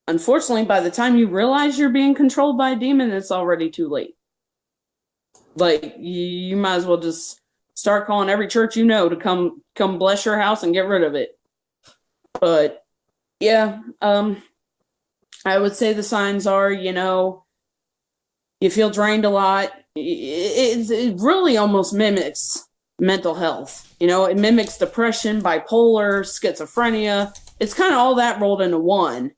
Unfortunately, by the time you realize you're being controlled by a demon, it's already too late. Like, you might as well just start calling every church you know to come bless your house and get rid of it. But, yeah, I would say the signs are, you feel drained a lot. It really almost mimics mental health. It mimics depression, bipolar, schizophrenia. It's kind of all that rolled into one.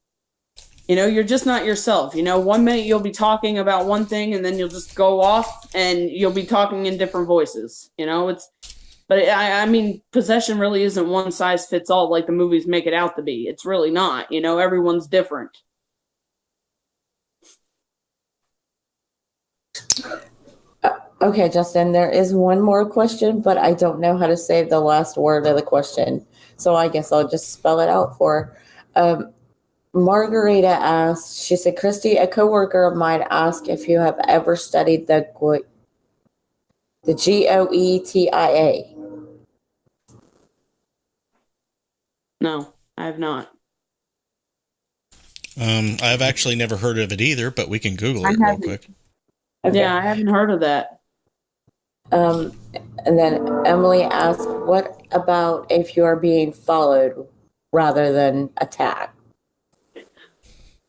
You're just not yourself. 1 minute you'll be talking about one thing and then you'll just go off and you'll be talking in different voices. I mean, possession really isn't one size fits all like the movies make it out to be. It's really not. Everyone's different. Okay, Justin, there is one more question, but I don't know how to say the last word of the question. So I guess I'll just spell it out for her. Margarita asked, she said, Kristy, a coworker of mine asked if you have ever studied the GOETIA. No, I have not. I've actually never heard of it either, but we can Google it real quick. Okay. Yeah, I haven't heard of that. And then Emily asked, what about if you are being followed rather than attacked?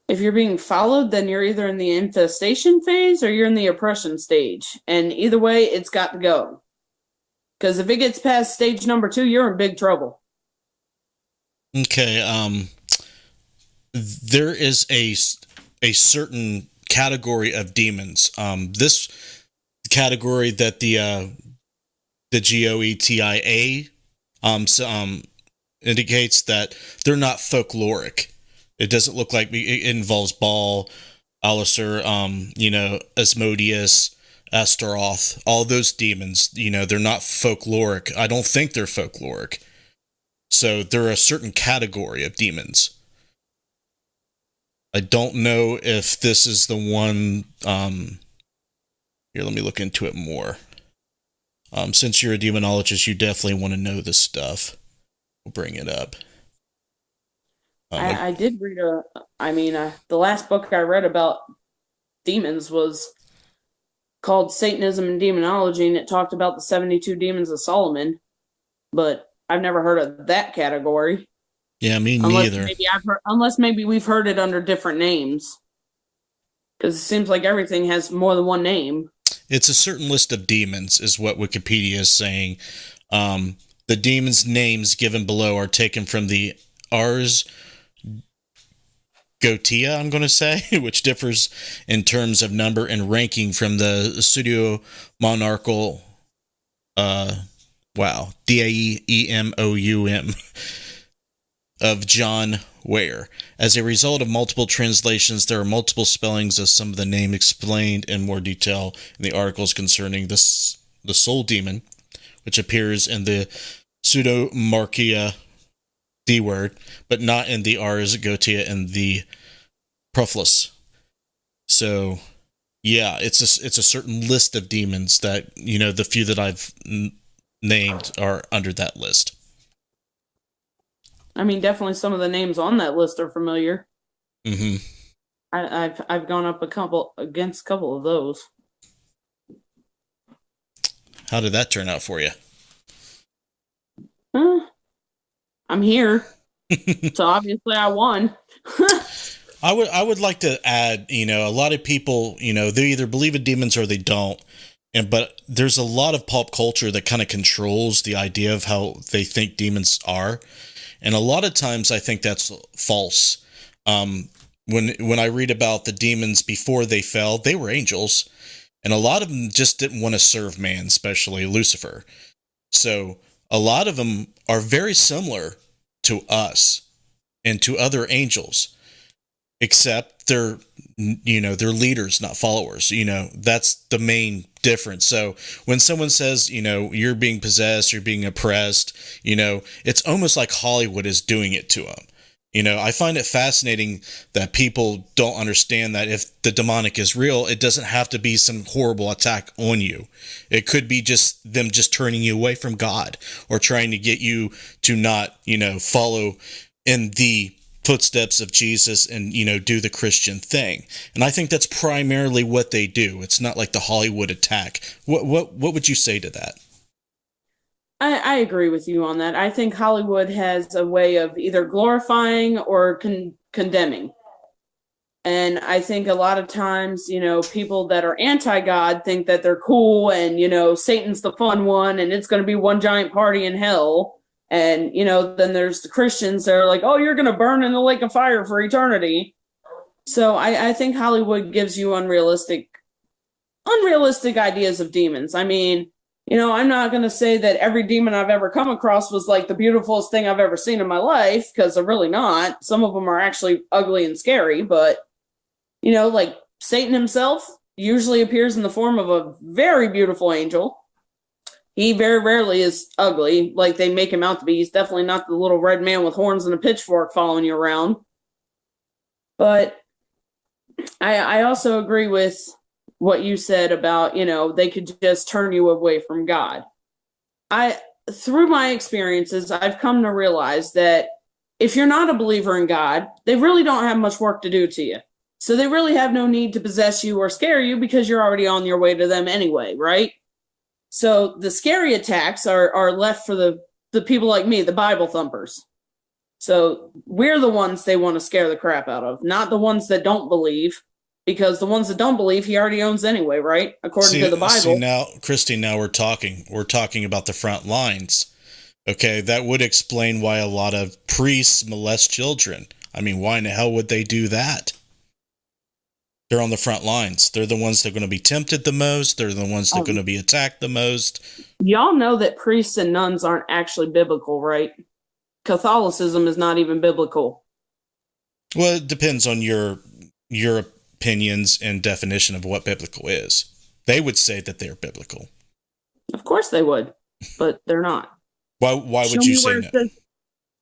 If you're being followed, then you're either in the infestation phase or you're in the oppression stage. And either way, it's got to go. Because if it gets past stage number 2, you're in big trouble. Okay. There is a certain category of demons. This category that the GOETIA indicates that they're not folkloric. It doesn't look like it involves Baal, Alisur, Asmodeus, Astaroth, all those demons. They're not folkloric. I don't think they're folkloric. So they're a certain category of demons. I don't know if this is the one. Here, let me look into it more. Since you're a demonologist, you definitely want to know this stuff. We'll bring it up. I did read the last book I read about demons was called Satanism and Demonology, and it talked about the 72 demons of Solomon, but I've never heard of that category. Yeah, me neither. Unless maybe we've heard it under different names. Because it seems like everything has more than one name. It's a certain list of demons, is what Wikipedia is saying. The demons' names given below are taken from the Ars Goetia, I'm going to say, which differs in terms of number and ranking from the pseudo-monarchical, Daemoum, of John Ware. As a result of multiple translations, there are multiple spellings of some of the names explained in more detail in the articles concerning the soul demon, which appears in the pseudo-marchia D word, but not in the Ars Goetia and the Proflus. So, yeah, it's a certain list of demons that, the few that I've named are under that list. I mean, definitely some of the names on that list are familiar. Mm-hmm. I've gone up against a couple of those. How did that turn out for you? I'm here, so obviously I won. I would like to add, a lot of people, they either believe in demons or they don't. But there's a lot of pop culture that kind of controls the idea of how they think demons are. And a lot of times I think that's false. When I read about the demons before they fell, they were angels. And a lot of them just didn't want to serve man, especially Lucifer. So a lot of them are very similar to us and to other angels, except they're leaders, not followers. That's the main difference. So when someone says, you're being possessed, you're being oppressed, it's almost like Hollywood is doing it to them. I find it fascinating that people don't understand that if the demonic is real, it doesn't have to be some horrible attack on you. It could be just them just turning you away from God or trying to get you to not, follow in the footsteps of Jesus and, do the Christian thing. And I think that's primarily what they do. It's not like the Hollywood attack. What would you say to that? I agree with you on that. I think Hollywood has a way of either glorifying or condemning. And I think a lot of times, people that are anti-God think that they're cool and, Satan's the fun one and it's going to be one giant party in hell. And, then there's the Christians that are like, oh, you're going to burn in the lake of fire for eternity. So I think Hollywood gives you unrealistic ideas of demons. I mean, I'm not going to say that every demon I've ever come across was like the beautifulest thing I've ever seen in my life, because they're really not. Some of them are actually ugly and scary, but, like Satan himself usually appears in the form of a very beautiful angel. He very rarely is ugly like they make him out to be. He's definitely not the little red man with horns and a pitchfork following you around. But I also agree with what you said about, they could just turn you away from God. Through my experiences, I've come to realize that if you're not a believer in God, they really don't have much work to do to you. So they really have no need to possess you or scare you because you're already on your way to them anyway, right? So the scary attacks are left for the people like me, the Bible thumpers. So we're the ones they want to scare the crap out of, not the ones that don't believe. Because the ones that don't believe, he already owns anyway, right? According to the Bible. See, now, Kristy, now we're talking about the front lines. Okay, that would explain why a lot of priests molest children. I mean, why in the hell would they do that? They're on the front lines. They're the ones that are going to be tempted the most. They're the ones that are going to be attacked the most. Y'all know that priests and nuns aren't actually biblical, right? Catholicism is not even biblical. Well, it depends on your opinions and definition of what biblical is. They would say that they're biblical. Of course they would, but they're not. Why would you say no?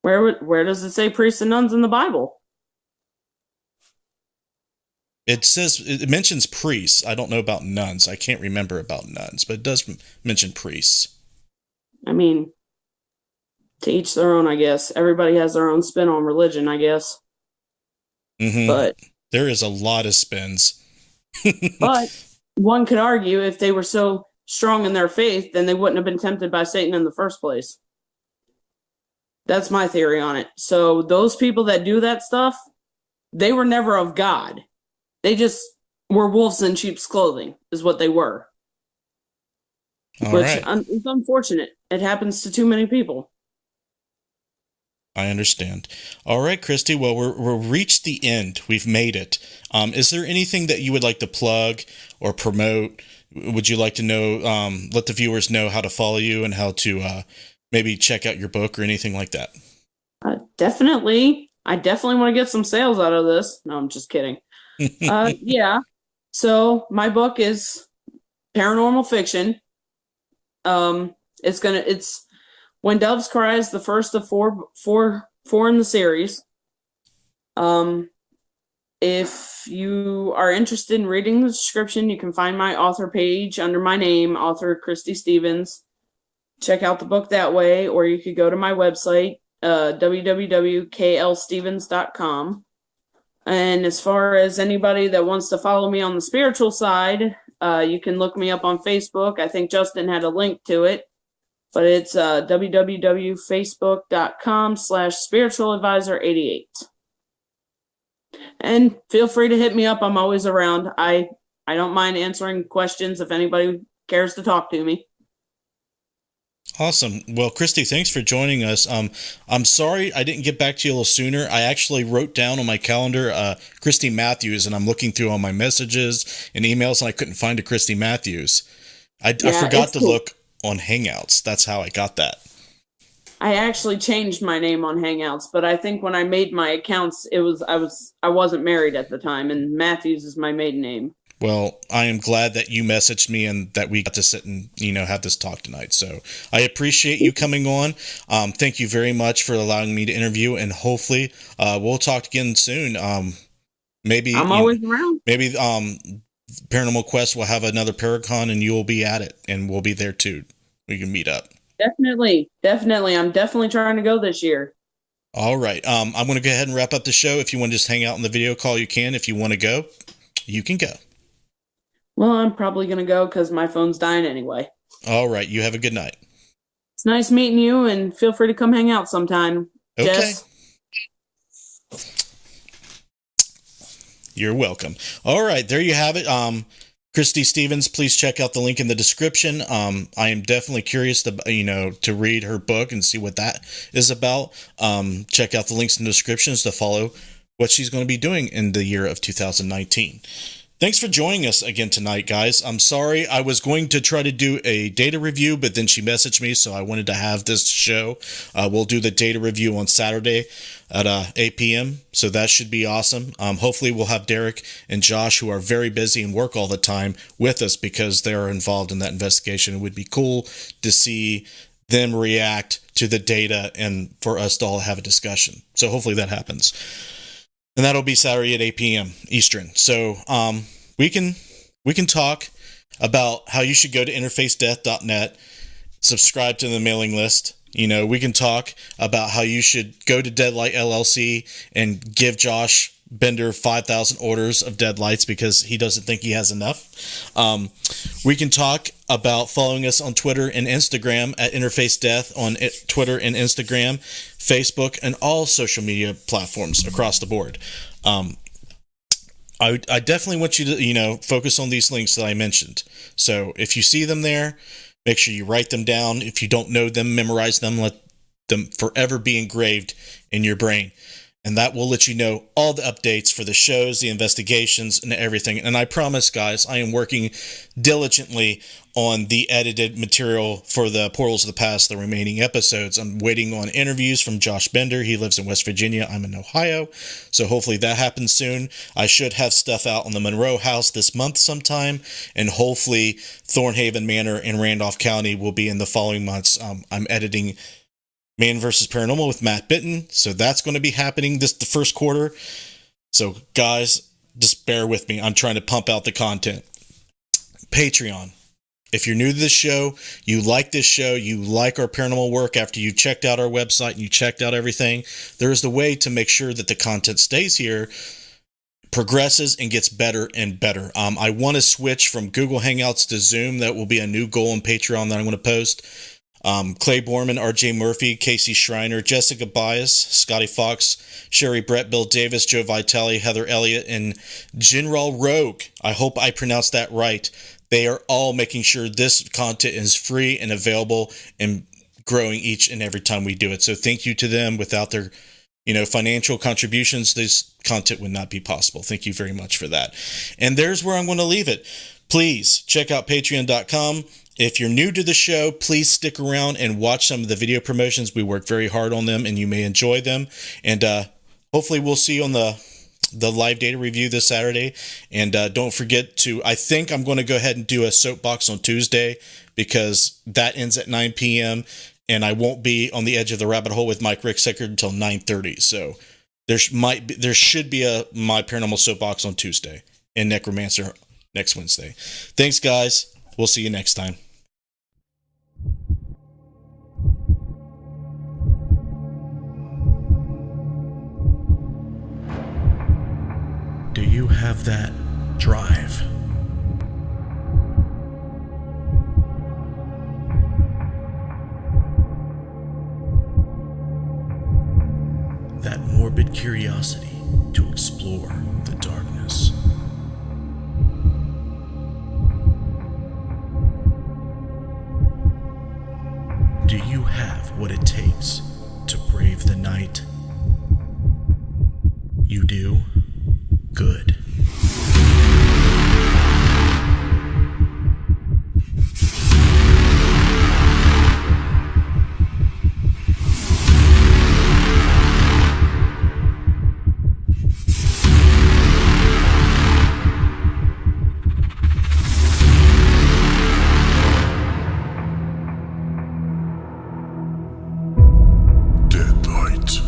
Where does it say priests and nuns in the Bible? It mentions priests. I don't know about nuns. I can't remember about nuns, but it does mention priests. I mean, to each their own, I guess. Everybody has their own spin on religion, I guess. Mm-hmm. But there is a lot of spins. But one could argue if they were so strong in their faith, then they wouldn't have been tempted by Satan in the first place. That's my theory on it. So those people that do that stuff, they were never of God. They just were wolves in sheep's clothing, is what they were. Which is unfortunate. It happens to too many people. I understand. All right, Kristy. Well, we've reached the end. We've made it. Is there anything that you would like to plug or promote? Would you like to know, let the viewers know how to follow you and how to maybe check out your book or anything like that? Definitely. I definitely want to get some sales out of this. No, I'm just kidding. Yeah. So my book is paranormal fiction. It's When Doves Cry is the first of four in the series. If you are interested in reading the description, you can find my author page under my name, author Kristy Stevens. Check out the book that way, or you could go to my website, www.klstevens.com. And as far as anybody that wants to follow me on the spiritual side, you can look me up on Facebook. I think Justin had a link to it, but it's www.facebook.com/spiritualadvisor88. And feel free to hit me up. I'm always around. I don't mind answering questions if anybody cares to talk to me. Awesome. Well, Kristy, thanks for joining us. I'm sorry I didn't get back to you a little sooner. I actually wrote down on my calendar Kristy Matthews, and I'm looking through all my messages and emails, and I couldn't find a Kristy Matthews. I forgot to look on Hangouts. That's how I got that. I actually changed my name on Hangouts, but I think when I made my accounts, I wasn't married at the time, and Matthews is my maiden name. Well, I am glad that you messaged me and that we got to sit and, have this talk tonight. So I appreciate you coming on. Thank you very much for allowing me to interview, and hopefully we'll talk again soon. Maybe I'm always around. Maybe Paranormal Quest will have another Paracon and you will be at it, and we'll be there too. We can meet up. Definitely. I'm definitely trying to go this year. All right. I'm going to go ahead and wrap up the show. If you want to just hang out in the video call, you can. If you want to go, you can go. Well, I'm probably going to go because my phone's dying anyway. All right. You have a good night. It's nice meeting you, and feel free to come hang out sometime. Okay. Jess. You're welcome. All right. There you have it. Kristy Stevens, please check out the link in the description. I am definitely curious to read her book and see what that is about. Check out the links in the descriptions to follow what she's going to be doing in the year of 2019. Thanks for joining us again tonight, guys. I'm sorry. I was going to try to do a data review, but then she messaged me, so I wanted to have this show. We'll do the data review on Saturday at 8 p.m., so that should be awesome. Hopefully we'll have Derek and Josh, who are very busy and work all the time, with us because they are involved in that investigation. It would be cool to see them react to the data and for us to all have a discussion. So hopefully that happens. And that'll be Saturday at 8 p.m. Eastern. So we can talk about how you should go to interfacedeath.net, subscribe to the mailing list. We can talk about how you should go to Deadlight LLC and give Josh Bender 5,000 orders of Deadlights because he doesn't think he has enough. We can talk about following us on Twitter and Instagram at Interface Death on Twitter and Instagram, Facebook, and all social media platforms across the board. I definitely want you to, focus on these links that I mentioned. So if you see them there, make sure you write them down. If you don't know them, memorize them. them forever be engraved in your brain. And that will let you know all the updates for the shows, the investigations, and everything. And I promise, guys, I am working diligently on the edited material for the Portals of the Past, the remaining episodes. I'm waiting on interviews from Josh Bender. He lives in West Virginia. I'm in Ohio. So hopefully that happens soon. I should have stuff out on the Monroe House this month sometime. And hopefully Thornhaven Manor in Randolph County will be in the following months. I'm editing Man vs. Paranormal with Matt Bitton. So that's going to be happening the first quarter. So guys, just bear with me. I'm trying to pump out the content. Patreon. If you're new to this show, you like this show, you like our paranormal work after you checked out our website and you checked out everything, there is the way to make sure that the content stays here, progresses, and gets better and better. I want to switch from Google Hangouts to Zoom. That will be a new goal on Patreon that I'm going to post. Clay Borman, RJ Murphy, Casey Schreiner, Jessica Bias, Scotty Fox, Sherry Brett, Bill Davis, Joe Vitale, Heather Elliott, and General Rogue. I hope I pronounced that right. They are all making sure this content is free and available and growing each and every time we do it. So thank you to them. Without their, financial contributions, this content would not be possible. Thank you very much for that. And there's where I'm going to leave it. Please check out patreon.com. If you're new to the show, please stick around and watch some of the video promotions. We work very hard on them and you may enjoy them. And hopefully we'll see you on the live data review this Saturday. And don't forget to, I think I'm going to go ahead and do a soapbox on Tuesday because that ends at 9 p.m. and I won't be on the edge of the rabbit hole with Mike Ricksecker until 9:30. So there should be a My Paranormal Soapbox on Tuesday and Necromancer next Wednesday. Thanks, guys. We'll see you next time. Do you have that drive? That morbid curiosity to explore the darkness? Do you have what it takes to brave the night? You do? Good. Deadlight.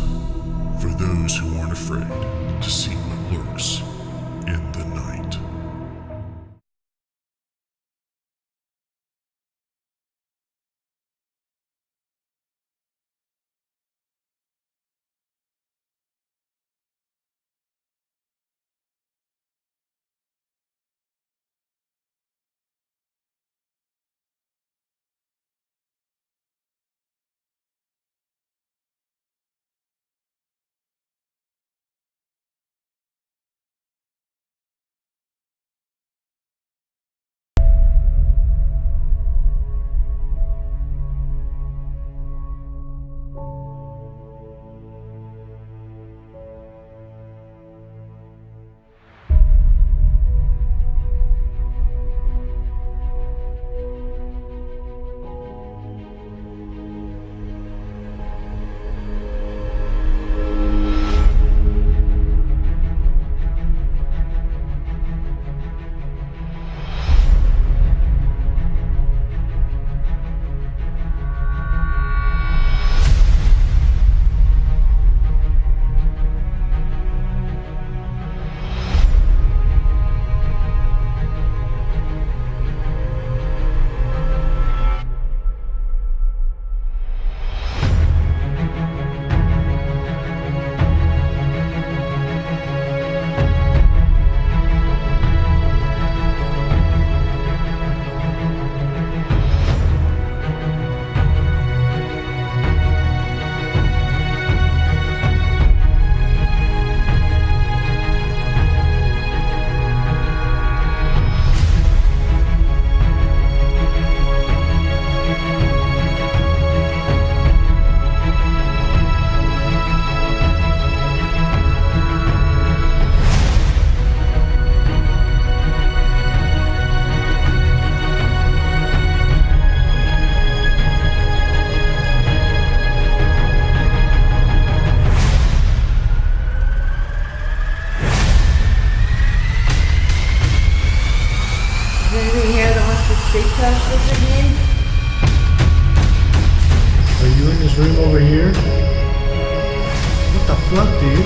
fuck, dude?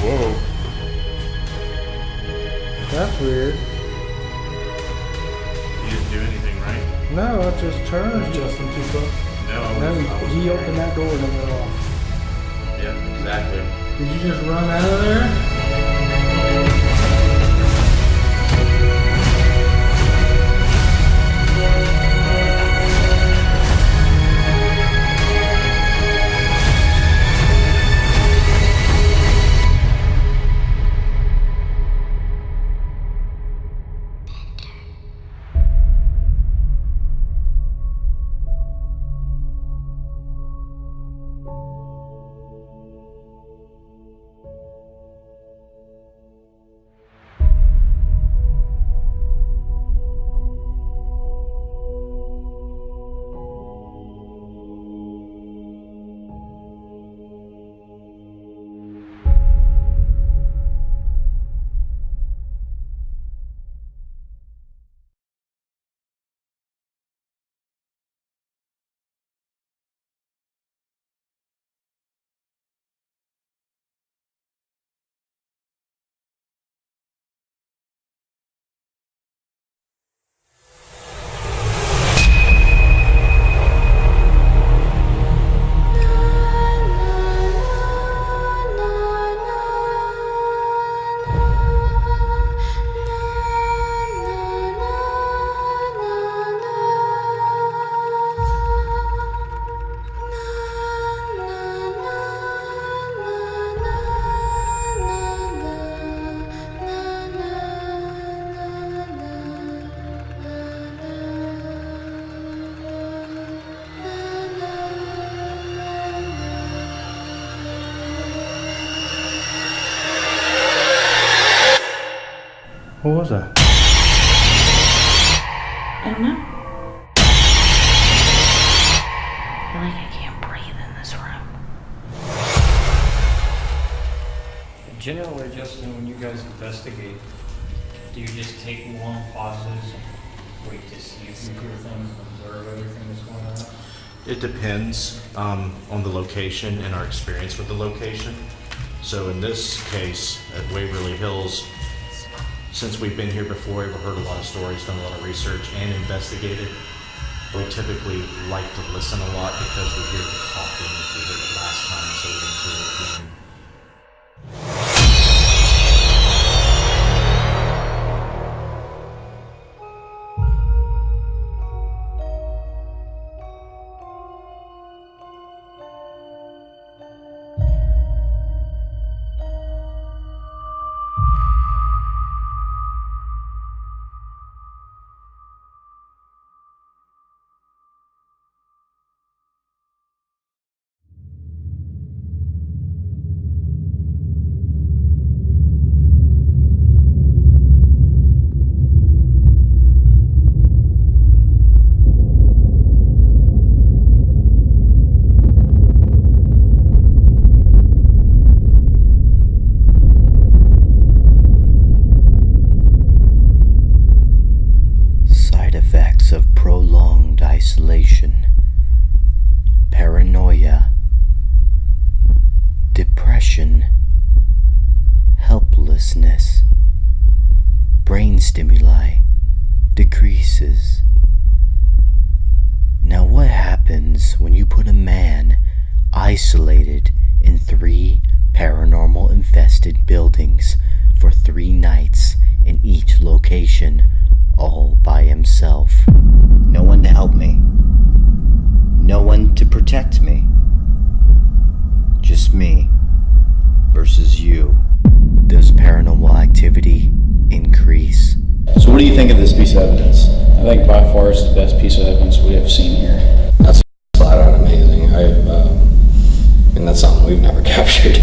Whoa. That's weird. You didn't do anything, right? No, I just turned. Justin too close. No. He opened that door and it went off. Yeah, exactly. Did you just run out of there? What was that? I don't know. I feel like I can't breathe in this room. Generally, Justin, when you guys investigate, do you just take long pauses, wait to see if you hear things, observe everything that's going on? It depends on the location and our experience with the location. So in this case, at Waverly Hills, since we've been here before, we've heard a lot of stories, done a lot of research, and investigated. We typically like to listen a lot because we hear the coughing, we heard it last time, so we didn't hear it again. Of prolonged isolation, paranoia, depression, helplessness, brain stimuli decreases. Now, what happens when you put a man isolated in 3 paranormal infested buildings for 3 nights in each location, all by himself? No one to help me. No one to protect me. Just me versus you. Does paranormal activity increase? So what do you think of this piece of evidence? I think by far it's the best piece of evidence we have seen here. That's flat out amazing. And that's something we've never captured.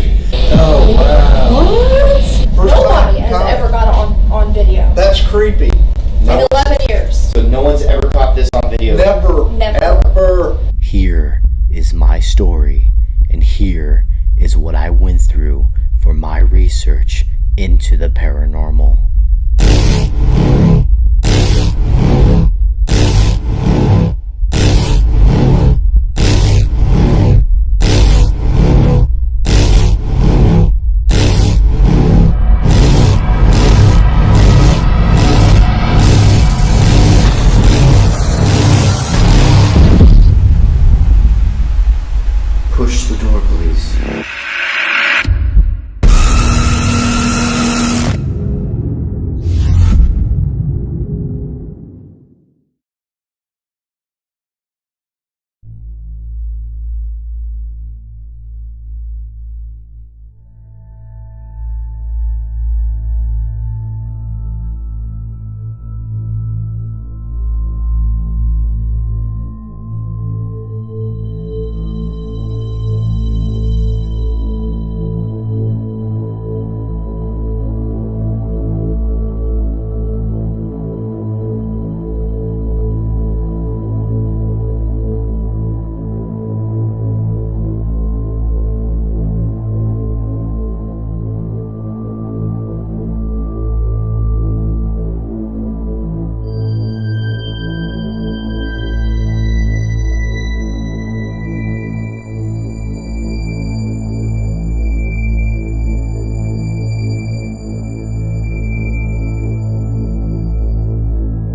Oh, wow. What? Nobody has ever got it on video. That's creepy. In 11 years. So no one's ever caught this on video? Never. Ever. Here is my story, and here is what I went through for my research into the paranormal.